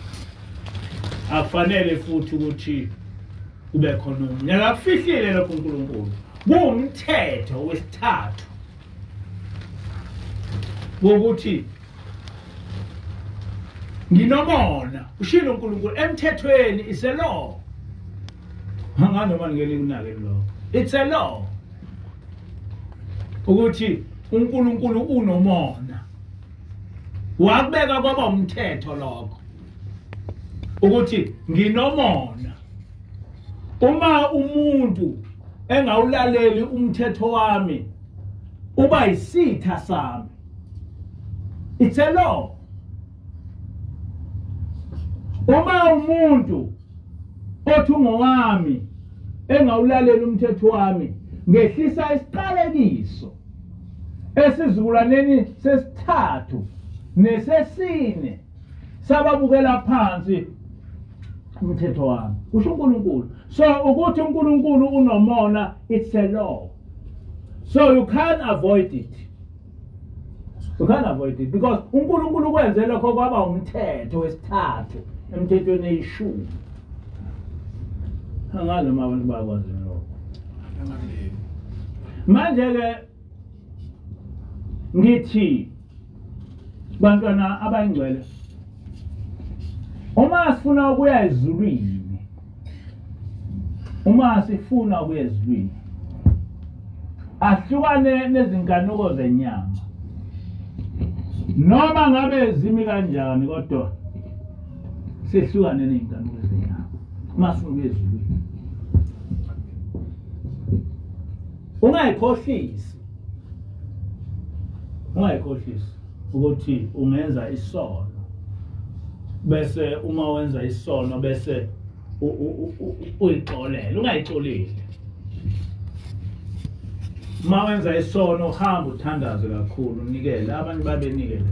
Speaker 1: Akufanele futhi ukuthi kube khona umunye. Akakufihlile lokho uNkulunkulu. Kuwumthetho wesithathu wokuthi nginomona. Ushilo uNkulunkulu emthethweni is a law. Nganoma ngeke kunake lo. It's a law. Ukuthi uNkulunkulu unomona. Wakubeka kwaba umthetho lokho. Ukuthi nginomona. Uma umuntu engawulaleli umthetho wami uba isitha sami. It's a law. Uma umuntu othi ungowami engawulaleli umthetho wami ngehlisa isiqalekiso esizukulwaneni sesithathu nesesine sababukela phansi umthetho wami. Kusho uNkulunkulu. So ukuthi uNkulunkulu unomona, it's a law. So you can't avoid it. You can't avoid it because uNkulunkulu kwenze lokho kwaba umthetho wesithathu emthethweni eyishumi. Angalo abantu bakwazi lokho. Manje ke ngithi bantwana abangcwele uma sifuna ukuya ezulwini, uma sifuna ukuya ezulwini ahlukane nezinkanuko zenyama. Noma ngabe zimi kanjani kodwa sehlukane nezinkanuko zenyama uma sifuna ukuya ezulwini. Ungayikhohlisi ukuthi ungenza isono bese uma wenza isono bese uyixolele. Ungayixoleli. Uma wenza isono uhamba uthandaze kakhulu, unikele abantu babenikele,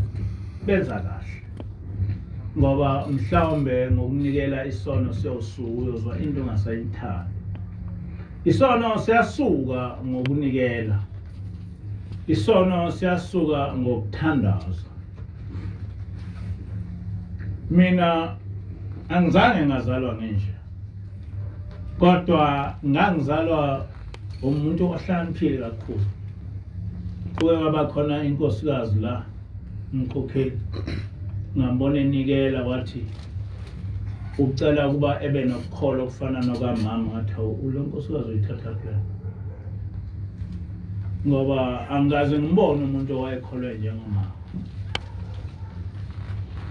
Speaker 1: benza kahle. Ngoba mhlawumbe ngokunikela isono siyawusuka uyozwa into ongasayithandi. Isono siyasuka ngokunikela. Isono siyasuka ngokuthandaza. Mina angizange ngazalwa nje. Kodwa ngangizalwa umuntu ohlaniphile kakhulu. Kuye kwaba khona inkosikazi la umkhokheli. Ngambona enikela wathi ucela kuba ebe nokukholo okufana nokamama, ngathi lo nkosikazi uyithatha kulo. Ngoba angaze ngibone umuntu owayekholwe njengomama.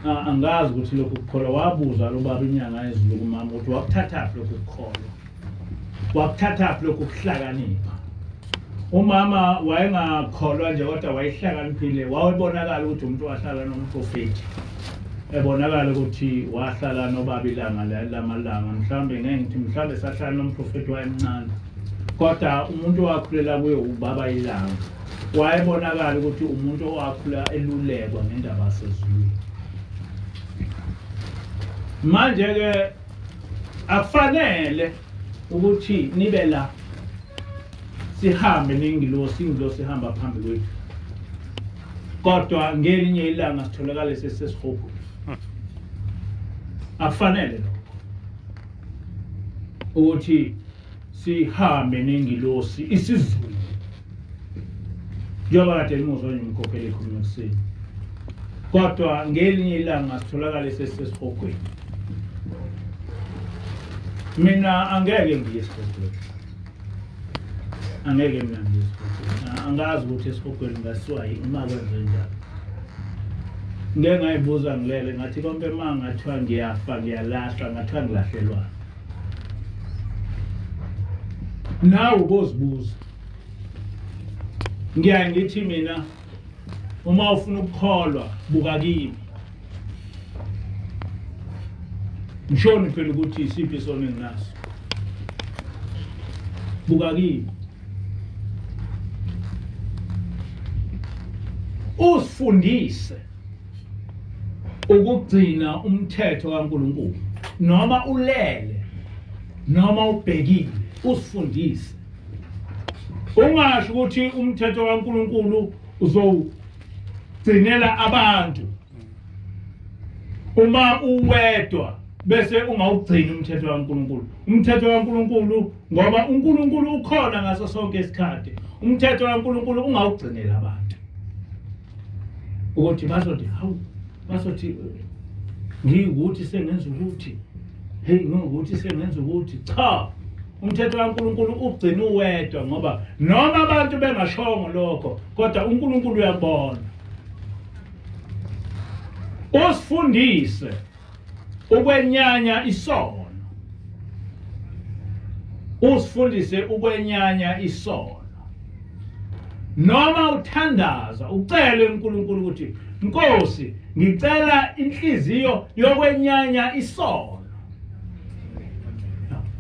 Speaker 1: Angazi ukuthi lokhu kukholwa. Wabuza lo baba inyanga ezulu kumama ukuthi wakuthathaphi lokhu kukholwa, wakuthathaphi lokhu kuhlakanipha. Umama wayengakholwa nje kodwa wayehlakaniphile. Wayebonakala ukuthi umuntu wahlala nomprofeti, ebonakala ukuthi wahlala nobaba ilanga lamalanga. Mhlawumbe ngeke ngithi mhlawumbe sahlala nomprofeti wayemncane, kodwa umuntu owakhulela kuye ubaba ilanga. Wayebonakala ukuthi umuntu owakhula elulekwa ngendaba yasezulwini. Manje ke akufanele ukuthi nibe la sihambe nengilosi sihamba phambi kwethu, kodwa ngelinye ilanga sitholakale sesesihopho. Akufanele lokho ukuthi sihambe nengilosi isizulu. Njengoba kade nimuzwa nje umkhokheli ekhuluma ekuseni, kodwa ngelinye ilanga sitholakale sesesihopweni. Mina angeke ngiye esihopweni. Angeke mina ngiye esihopweni. Angazi ukuthi esihopweni ngasiwa yini uma kwenze njalo. Ngeke ngayibuza ngilele ngathi konke uma ngathiwa ngiyafa ngiyalahlwa, ngathiwa ngilahlelwa. Nawe ubozibuza. Ngiyaye ngithi mina uma ufuna ukukholwa buka kimi. Ngishoni phela ukuthi isiphi isono enginaso. Buka kimi. Usifundise ukugcina umthetho kaNkulunkulu. Noma ulele, noma ubhekile, usifundise. Ungasho ukuthi umthetho kaNkulunkulu uzogcinela abantu uma uwedwa bese ungawugcina umthetho kaNkulunkulu. Umthetho kaNkulunkulu ngoba uNkulunkulu ukhona ngaso sonke isikhathi. Umthetho kaNkulunkulu ungawugcinela abantu. Ukuthi bazothi hawu, bazothi ngikuthi sengenza ukuthi, hey ngokuthi sengenza ukuthi. Cha, umthetho kaNkulunkulu ugcina uwedwa ngoba noma abantu bengashongo lokho kodwa uNkulunkulu uyabona. Usifundise ukwenyanya isono. Usifundise ukwenyanya isono. Noma uthandaza ucele uNkulunkulu ukuthi Nkosi ngicela inhliziyo yokwenyanya isono.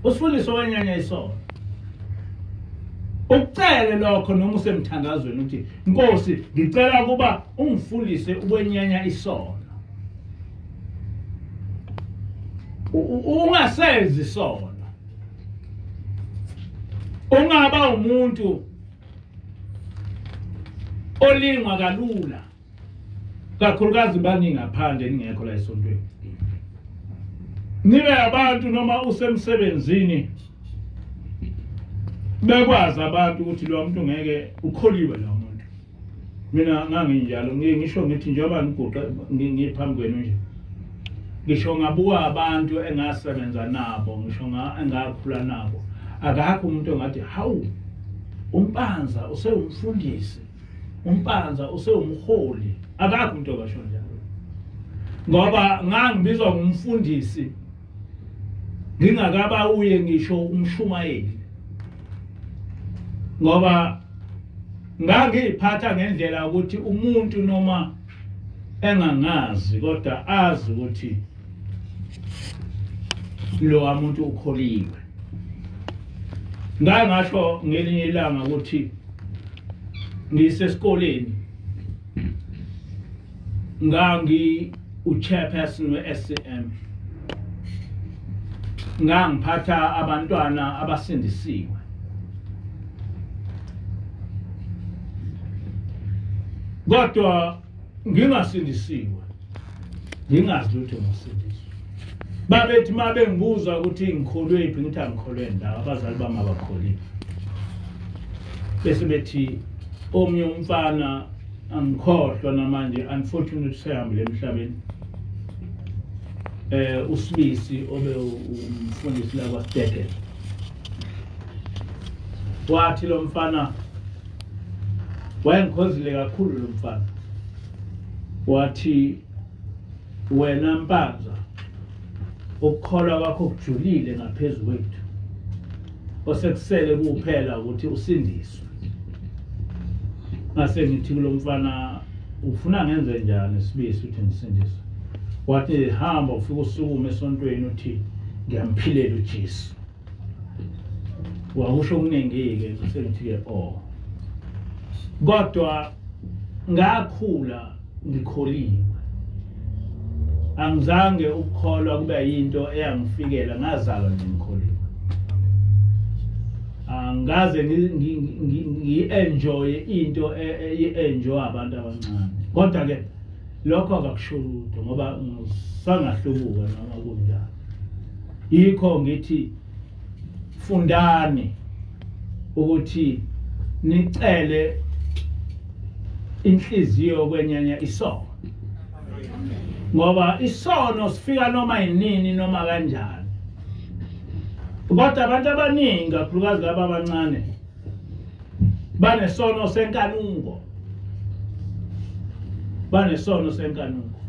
Speaker 1: Usifundise ukwenyanya isono. Ucele lokho noma usemthandazweni uthi Nkosi ngicela kuba ungifundise ukwenyanya isono. Ungasenzi isono. Ungaba umuntu olingwa kalula. Kakhulukazi baningi ngaphandle ningekho la esontweni. Nibe abantu noma usemsebenzini bekwazi abantu ukuthi lo muntu ngeke ukholiwe lo muntu. Mina nganginjalo ngisho ngithi njengoba ngiguqa ngiphambi kwenu nje. Ngisho ngabuka abantu engasebenza nabo, ngisho engakhula nabo. Akakho umuntu ongathi hawu Mpanza usewumfundisi. Mpanza usewumholi. Akakho umuntu okasho njalo. Ngoba ngangibizwa ngumfundisi ngingakaba uye ngisho umshumayeli. Ngoba ngangiphatha ngendlela ukuthi umuntu noma engangazi kodwa azi ukuthi lo muntu ukholiwe. Ngangasho ngelinye ilanga ukuthi ngisesikoleni ngangi uchairperson we-SCM. Ngangiphatha abantwana abasindisiwe. Kodwa ngingasindisiwe. Ngingazi ukuthi ngisindiswe. Babethi mabe ngibuza ukuthi ngikholwe phi ngithi angikholwe ndawo abazali bami abakholiwe. Bese bethi omnye umfana angikhohlwa namanje unfortunately sehambile emhlabeni. Usibisi obe umfundisi la kwaSideke. Wathi lo mfana wayengikhozile kakhulu lo mfana. Wathi wena Mpanza ukukholwa kwakho kujulile ngaphezulu kwethu. Osekusele kuphela ukuthi usindiswe. Ngase ngithi lo mfana ufuna ngenze njani sibisi uthi ngisindiswe. Wathi hamba ufike usukume esontweni uthi ngiyamphilela uJesu. Wakusho kunengeke bese ngithi ke Kodwa ngakhula ngikholiwe. Angizange ukukholwa kube yinto eyangifikela ngazalwa nje ngikholiwe. Angaze ngi-enjoy into enjoy abantu abancane. Kodwa ke lokho akakusho lutho ngoba sangahlubuka noma kunjani. Yikho ngithi fundani ukuthi nicele inhliziyo kwenyanya isono. Ngoba isono sifika noma yinini noma kanjani. Kodwa abantu abaningi kakhulukazi laba abancane banesono senkanuko. Banesono senkanuko.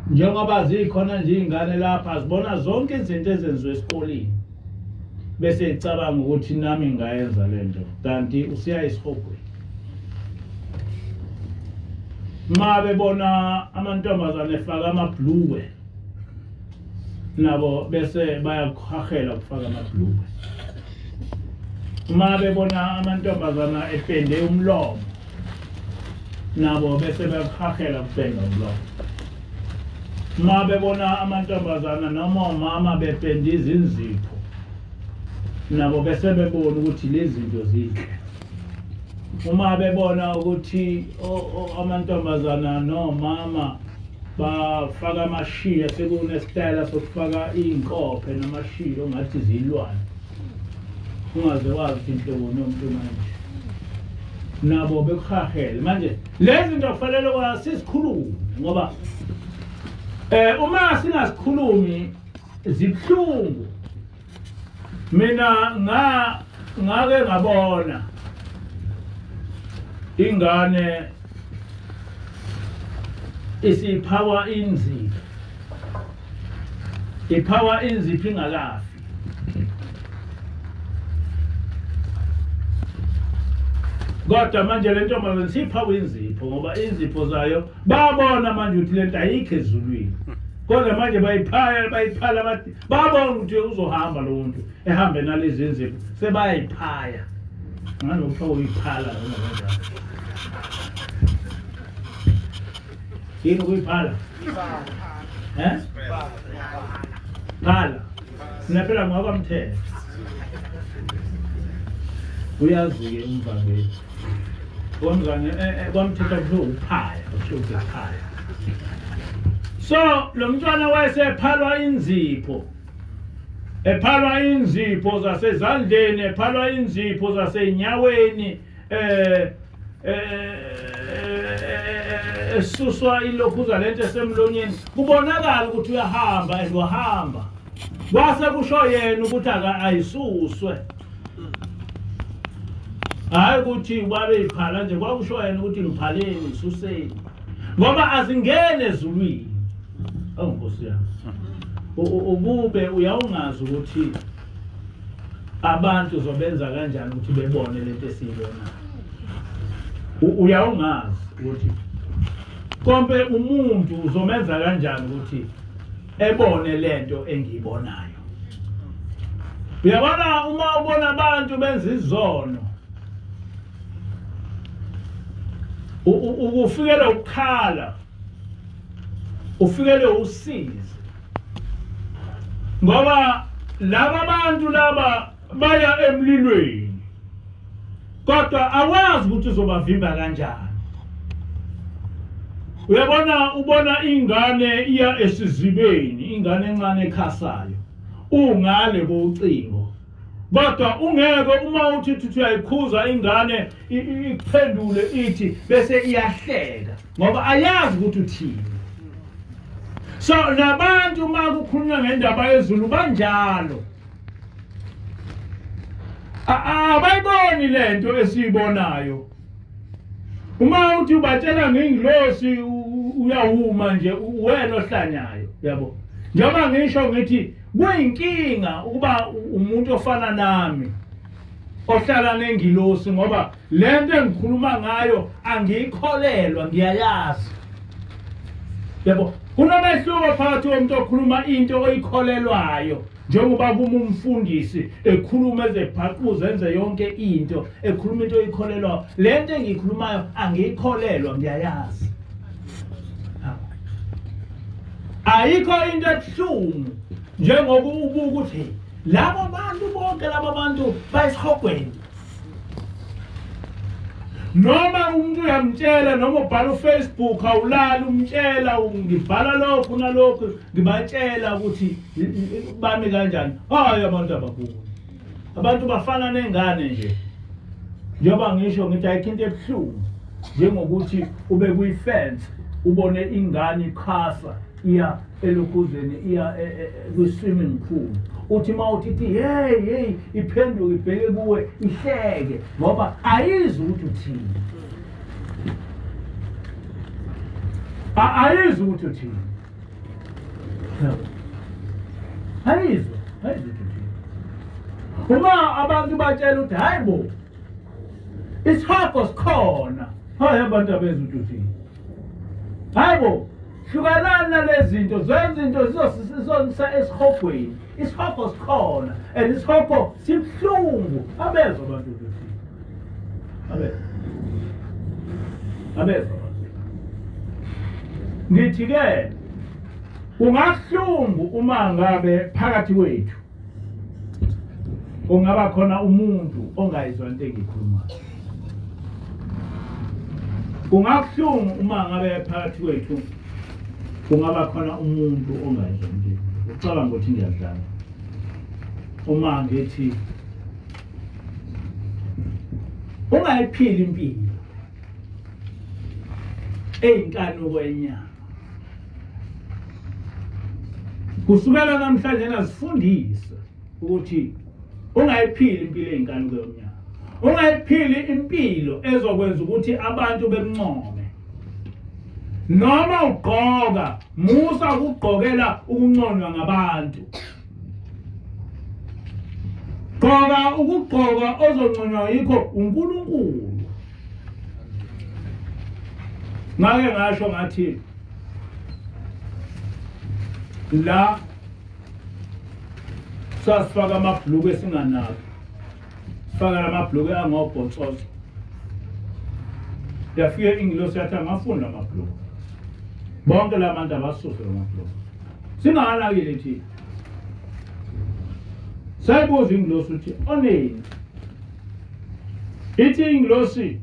Speaker 1: Njengoba zikhona nje ingane lapha zibona zonke izinto ezenziwe esikoleni. Bese icabanga ukuthi nami ngayenza lento. Kanti usiya esihogweni. Mabe bona amantombazane efaka amabhluwe nabo bese bayakhahela ukufaka amabhluwe. Mabe bona amantombazana epende umlomo nabo bese bayakhahela ukupenda umlomo. Mabe bona amantombazana noma omama bepende izinzipho nabo bese bebona ukuthi lezi zinto zihle. Uma bebona ukuthi amantombazana nomama bafaka amashiya sekunesitayela sokufaka inkophe namashiya ongathi zilwane. Ungaze wazi ukuthi inhlobo nomuntu manje. Nabo bekuhahela. Manje lezi zinto kufanele kwasisikhuluma ngoba uma singasikhulumi zibhlungu. Mina ngake ngabona ingane isiphawa inzipho. Iphawa inzipho ingakafi. Kodwa manje le ntombazane siphawa inzipho ngoba inzipho zayo babona manje ukuthi lento ayikho ezulwini. kodwa manje bayiphala bathi babona ukuthi uzohamba lo muntu ehambe nalezi nzipho sebayiphaya ngani ukho uyiphala noma kanjani yini ukuyiphala phala sinaphela ngokwamthetho uyazi-ke umvangeli kwamthetho kusho uphaya kusho uphaya. So lo mntwana wayesephalwa inzipho, ephalwa inzipho zasezandleni, ephalwa inzipho zasenyaweni, esuswa ilokhuza lento esemlonyeni, kubonakala ukuthi uyahamba and wahamba. Kwase kusho yena ukuthi ayisuswe, hayi ukuthi babe iphala nje, kwakusho yena ukuthi ngiphaleni isuseni ngoba azingene ezulwini. Nkosi yami, ubube uyawungazi ukuthi abantu uzobenza kanjani ukuthi bebone lento esiyibonayo. Uyawungazi ukuthi konke umuntu uzomenza kanjani ukuthi ebone lento engiyibonayo. Uyabona uma ubona abantu benza izono, ufikele ukukhala, ufikele usize, ngoba laba bantu laba baya emlilweni kodwa awazi ukuthi uzobavimba kanjani. Uyabona, ubona ingane iya esizibeni, ingane encane ekhasayo, ungale bocingo, kodwa ungeke uma uthi uyayikhuza ingane ikuphendule ithi bese iyahleka ngoba ayazi ukuthi uthini. So nabantu uma kukhulunywa ngendaba yezulu banjalo, abayiboni lento esiyibonayo. Uma uthi ubatshela ngengilosi uyahuma nje wena ohlanyayo, yabo. Njengoba ngisho ngithi kuyinkinga ukuba umuntu ofana nami ohlala nengilosi ngoba lento engikhuluma ngayo angiyikholelwa, ngiyayazi. Yabo, kunomehluko phakathi komuntu okhuluma into oyikholelwayo njengoba kuma umfundisi ekhuluma ezebhaquza enze yonke into, ekhuluma into oyikholelwayo. Lento engiyikhulumayo angiyikholelwa, ngiyayazi. Ayikho into ebuhlungu njengoba ubuka ukuthi labo bantu bonke laba bantu bayisihogweni. Noma umuntu uyamtshela noma ubhala uFacebook awulali umtshela ngibhala lokhu nalokhu ngibatshela ukuthi bami kanjani. Hayi abantu abakhulu, abantu bafana nengane nje. Njengoba ngisho ngithi ayikho into ebuhlungu njengokuthi ube kwi-fence ubone ingane ikhasa iya elokhuzeni, iya kwi-swimming pool, uthi mawuthi hey iphenduke ibheke kuwe ihleke ngoba ayizi ukuthi uthini. Ayizi ukuthi uthini. Ayizi ukuthi uthini. Uma abantu batshela ukuthi hayibo isihoko sikhona, hayi abantu abenza ukuthi uthini. Hayibo hlukanana lezi zinto, zenza into zizosisa esihogweni. Isihoko sikhona and isihoko sibuhlungu. Abezwa abantu ukuthi abezwa. Ngithi-ke kungabuhlungu uma ngabe phakathi kwethu ungaba khona umuntu ongayizwa into engiyikhulumayo. Kungabuhlungu uma ngabe phakathi kwethu kungaba khona umuntu ongayizwa into. Ucabanga ukuthi ngiyadlala uma ngithi ungayiphili impilo eyinkanuko yenyama. Kusukela namhlanje nazifundisa ukuthi ungayiphili impilo eyinkanuko yenyama, ungayiphili impilo ezokwenza ukuthi abantu bekuncome. Noma ugqoka musa ukugqokela ukunconywa ngabantu. Gqoka ukugqoka ozonconywa yikho uNkulunkulu. Ngake ngasho ngathi la sasifaka amabhluku esinganako, sifaka lamabhluku angobhotsozo. Yafike ingilosi yathi angafunda amabhluku, bonke la bantu abasuse amabhluku, singakanakile thina. Sayibuza ingilosi uthi oneni, ithi ingilosi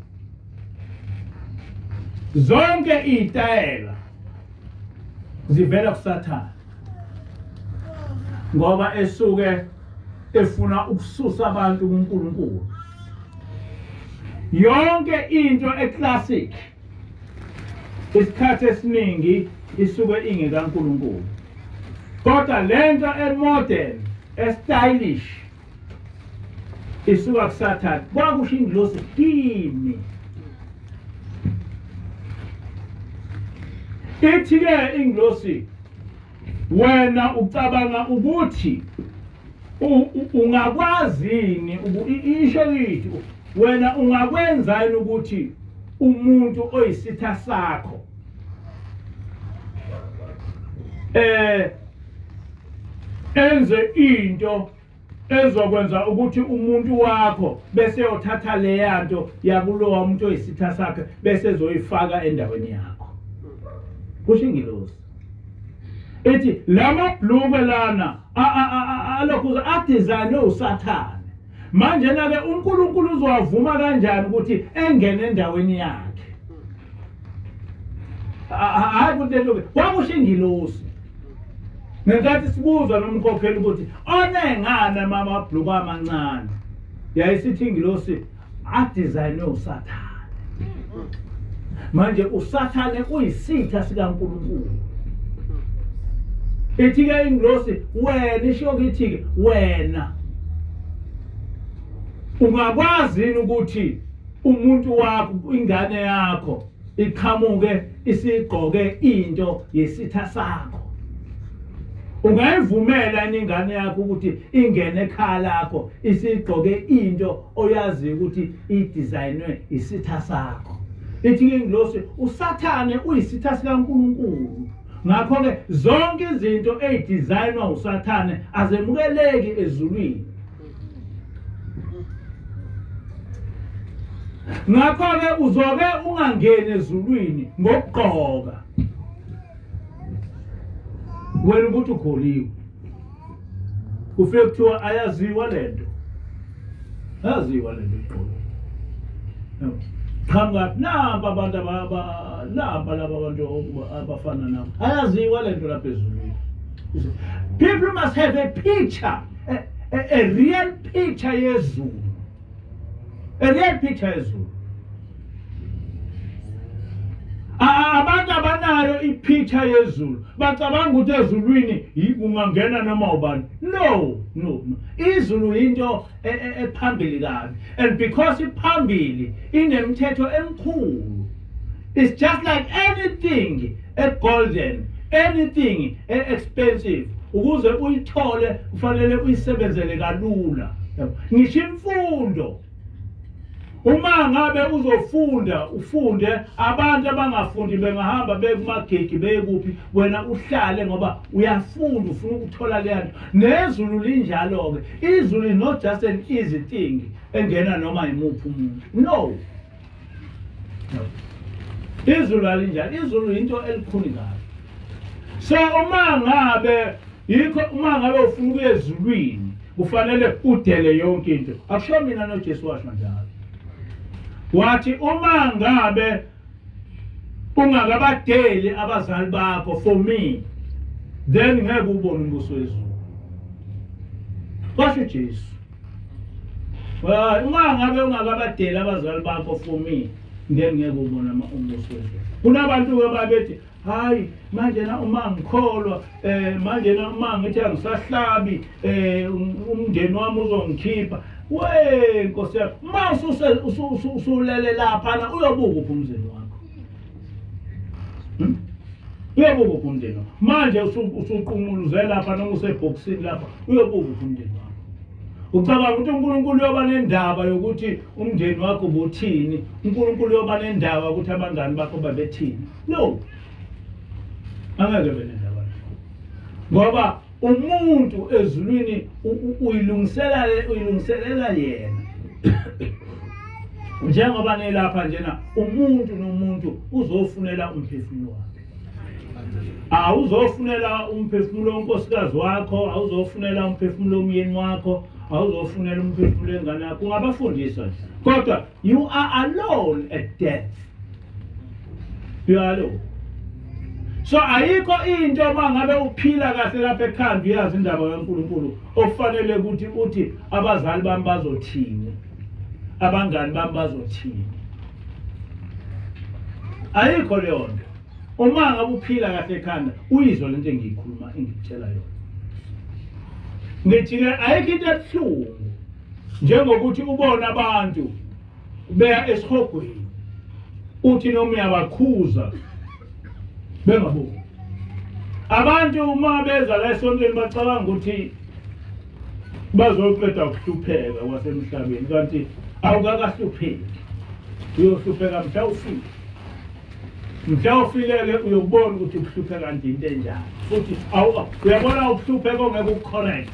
Speaker 1: zonke iy'tayela zivela kuSathane, ngoba esuke efuna ukususa abantu kuNkulunkulu. Yonke into eclassic isikhathi esiningi isuke ingekaNkulunkulu, kodwa lento emodern estylish isuka kuSathane. Kwakusho ingilosi kimi, ithi-ke ingilosi, wena ucabanga ukuthi ungakwazini isho lithi wena ungakwenzani ukuthi umuntu oyisitha sakho enze into ezokwenza ukuthi umuntu wakho bese yothatha leya nto yakulowa umuntu oyisitha sakhe bese ezoyifaka endaweni yakho. Kusho ingilosi ethi lamabhluku lana alokhu adesignwe uSathane. Manje na-ke uNkulunkulu uzowavuma kanjani ukuthi engene endaweni yakhe? Hayi ukuthi lokho kwakusho ingilosi. Ngenkathi sibuza nomkhokheli ukuthi onengane amabhluku amancane, yayisithi ingilosi adesignwe uSathane. Manje uSathane uyisitha sikaNkulunkulu. Ithi-ke ingilosi, wena isho kithi-ke wena ungakwazi ukuthi umuntu wakho, ingane yakho iqhamuke isigqoke into yesitha sakho? Ungayivumela ingane yakho ukuthi ingene ekhaya lakho isigqoke into oyazi ukuthi idesignwe isitha sakho? Ithi-ke ingilosi, uSathane uyisitha sikaNkulunkulu. Ngakho-ke zonke izinto ezidesignwa uSathane azemukeleki ezulwini. Ngakho-ke uzoke ungangeni ezulwini ngokugqoka wena ukuthi ukholiwe. Kufike kuthiwa ayaziwa lento, ayaziwa lento igqoka. Qhamuka namba abantu namba laba bantu abafana nabo, ayaziwa lento lapha ezulwini. People must have a picture, a real picture yezulu, a real picture yezulu. Abantu abanayo ipicture yezulu bacabanga ukuthi ezulwini kungangena noma ubani. No. Izulu into ephambili kabi, and because iphambili inemithetho emkhulu. It's just like anything golden, anything expensive. Ukuze uyithole kufanele uyisebenzele kalula. Ngisho imfundo, uma ngabe uzofunda ufunde, abantu abangafundi bengahamba bekumagigi beyekuphi, wena uhlale ngoba uyafunda ufuna ukuthola le nto. Nezulu linjalo-ke. Izulu is not just an easy thing engena noma imuphi umuntu. No. Izulu alinjalo. Izulu into elikhulu kabi. So uma ngabe ufuna ukuya ezulwini kufanele udele yonke into. Akusho mina noJesu washo njalo. Wathi uma ngabe ungakabadeli abazali bakho for me, then ngeke ubone umbuso wezulu. Kwasho Jesu. Uma ngabe ungakabadeli abazali bakho for me, then ngeke ubone umbuso wezulu. Kunabantu ababethi hayi manje na uma ngikholwa manje na uma ngithi angisahlabi umndeni wami uzongikhipha. We Nkosi yami, ma usulele lapha na uyobuka uphi umndeni wakho? Uyobuka uphi umndeni wakho? Manje usuqunguluzela lapha noma usebhokisini lapha, uyobuka uphi umndeni wakho? Ucabanga ukuthi uNkulunkulu uyoba nendaba yokuthi umndeni wakho ubuthini? uNkulunkulu uyoba nendaba ukuthi abangani bakho babethini? No. Angeke benendaba. ngoba umuntu ezulwini uyilungiselela yena njengoba nelapha njena umuntu nomuntu uzofunela umphefumulo wakhe. Awuzofunela umphefumulo wonkosikazi wakho, awuzofunela umphefumulo womyeni wakho, awuzofunela umphefumulo wengane yakho. Ungabafundisa nje, kodwa you are alone at death. You are alone. So ayikho into mangabe uphila kahle lapha ekhanda uyazi indaba kaNkulunkulu okufanele ukuthi uthi abazali bami bazothini, abangani bami bazothini. Ayikho leyo nto. Uma ngabe uphila kahle ekhanda uyizwa lento engiyikhuluma engitshela yona. Ngithi ke ayikho into ebuhlungu njengokuthi ubona abantu beya esihogweni uthi noma uyabakhuza bengaboni. Abantu uma beza la esontweni bacabanga ukuthi bazoqeda ukuhlupheka kwasemhlabeni, kanti awukakahlupheki. Uyohlupheka mhla ufile. Mhla ufileke uyobona ukuthi ukuhlupheka kanti into enjani. Futhi uyabona ukuhlupheka ongeke ukucorrect.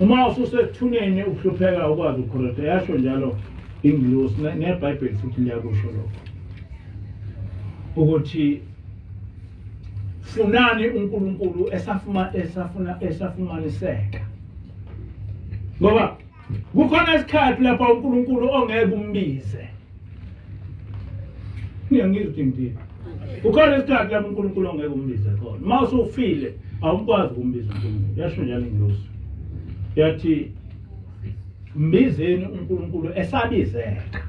Speaker 1: Uma ususethuneni ukuhlupheka ukwazi ukucorrect. Yasho njalo ingilosi neBhayibheli futhi liyakusho lokho. Ukuthi funani uNkulunkulu esafumaniseka. Ngoba kukhona isikhathi lapha uNkulunkulu ongeke umbize. Ngiyangizwa ukuthi kukhona isikhathi lapha uNkulunkulu ongeke umbize khona. Uma usufile awukwazi ukumbiza uNkulunkulu. Yasho njalo ingilosi. Yathi mbizeni uNkulunkulu esabizeka.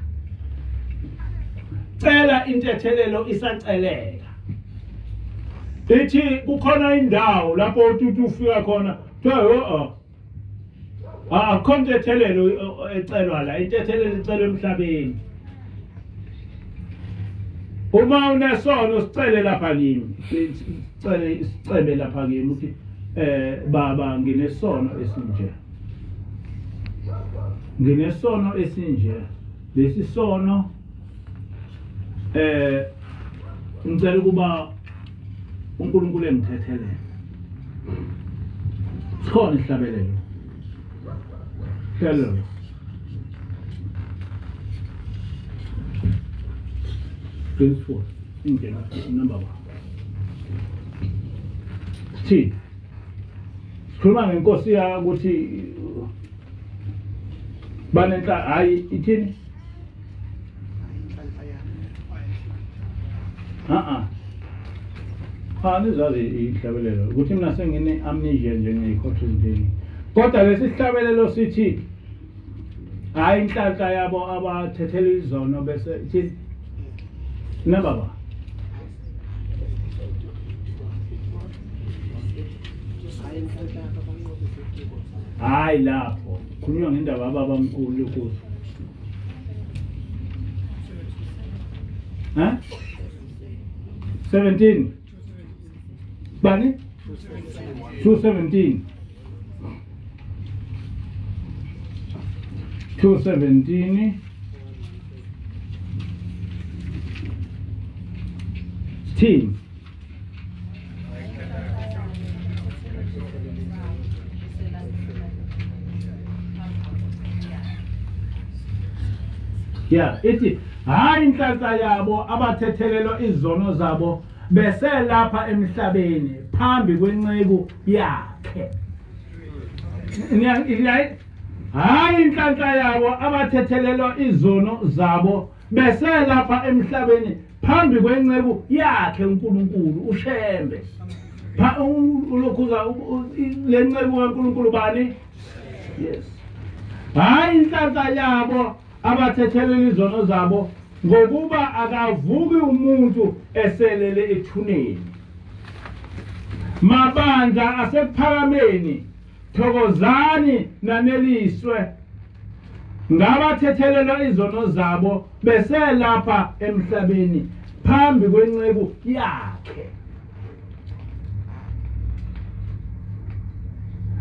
Speaker 1: Cela intethelelo isaceleka. Ithi kukhona indawo lapho uthi ufika khona kuthiwa akho intethelelo ecelwa la, intethelelo icelwa emhlabeni. Uma unesono sicele lapha kimi, sicele lapha kimi uthi baba nginesono esinje. Nginesono esinje. Lesi sono ngicela ukuba uNkulunkulu engithethelele. Sikhona ihlabelelo. Hello. Please for ingena number 1. Thi. Sikhuluma ngenkosi ya ukuthi banenhla hayi ithini? Nizazi ihlabelelo ukuthi mina sengine amnesia njengeyikhothini. Kodwa lesihlabelelo sithi hayi inhlanhla yabo abathethela izono bese ithi na baba. Hayi lapho kunywa ngendaba ababamkhulu ukuthi 17 Bani? 217. 217. Team. Yeah, ithi hayi inhlanhla yabo abathethelelwa izono zabo bese lapha emhlabeni phambi kwenceku yakhe. Hayi inhlanhla yabo abathethelelwa izono zabo bese lapha emhlabeni phambi kwenceku yakhe uNkulunkulu ushembe. Ulokhuza lenceku kaNkulunkulu bani? Yes. Hayi inhlanhla yabo abathethelela izono zabo ngokuba akavuki umuntu eselele ethuneni. Mabandla asephakameni thokozani naneliswe ngabathethelela izono zabo bese lapha emhlabeni phambi kwenceku yakhe.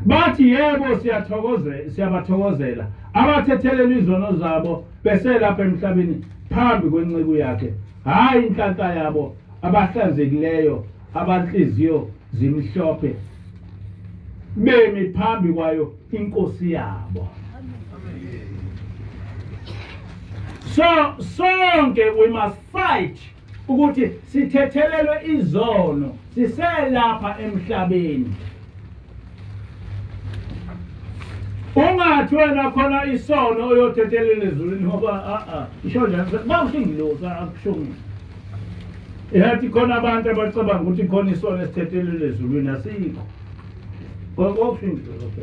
Speaker 1: Bathi yebo siyabathokozela abathethelela izono zabo bese lapha emhlabeni phambi kwenceku yakhe. Hayi inhlanhla yabo abahlanzekileyo abanhliziyo zimhlophe bemi phambi kwayo inkosi yabo. So sonke we must fight ukuthi sithethelelwe izono siselapha emhlabeni. Ungathi wena khona isono oyothethelela ezulwini ngoba isho njani bawushingilosa akushongi. Ehathi khona abantu abacabanga ukuthi khona isono esithethelele ezulwini asikho. Ngokushingilosa.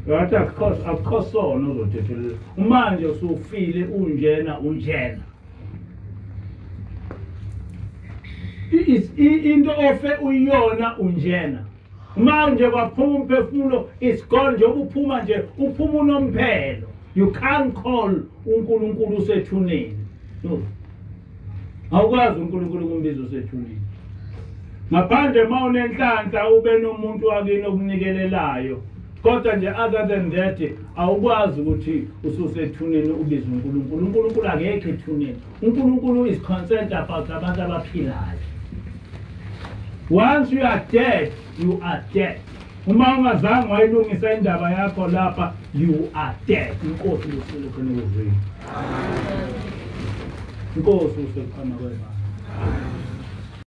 Speaker 1: Yathi akukho sono ozothethelela. Manje usufile unjena. Into ofe uyona unjena. Manje kwaphuma umphefumulo is gone nje uphuma nje uphuma unomphelo. You can't call uNkulunkulu usethuneni. No. Awukwazi uNkulunkulu kumbiza usethuneni. Ngaphandle mawunenhlanhla ube nomuntu wakini okunikelelayo. Kodwa nje other than that awukwazi ukuthi ususethuneni ubize uNkulunkulu. uNkulunkulu akekho ethuneni. uNkulunkulu is concerned about abantu abaphilayo. Once you are dead, you are dead. Uma ungazange wayilungisa indaba yakho lapha, you are dead. Inkosi usekhona kwezweni. Inkosi usekhona kwezweni.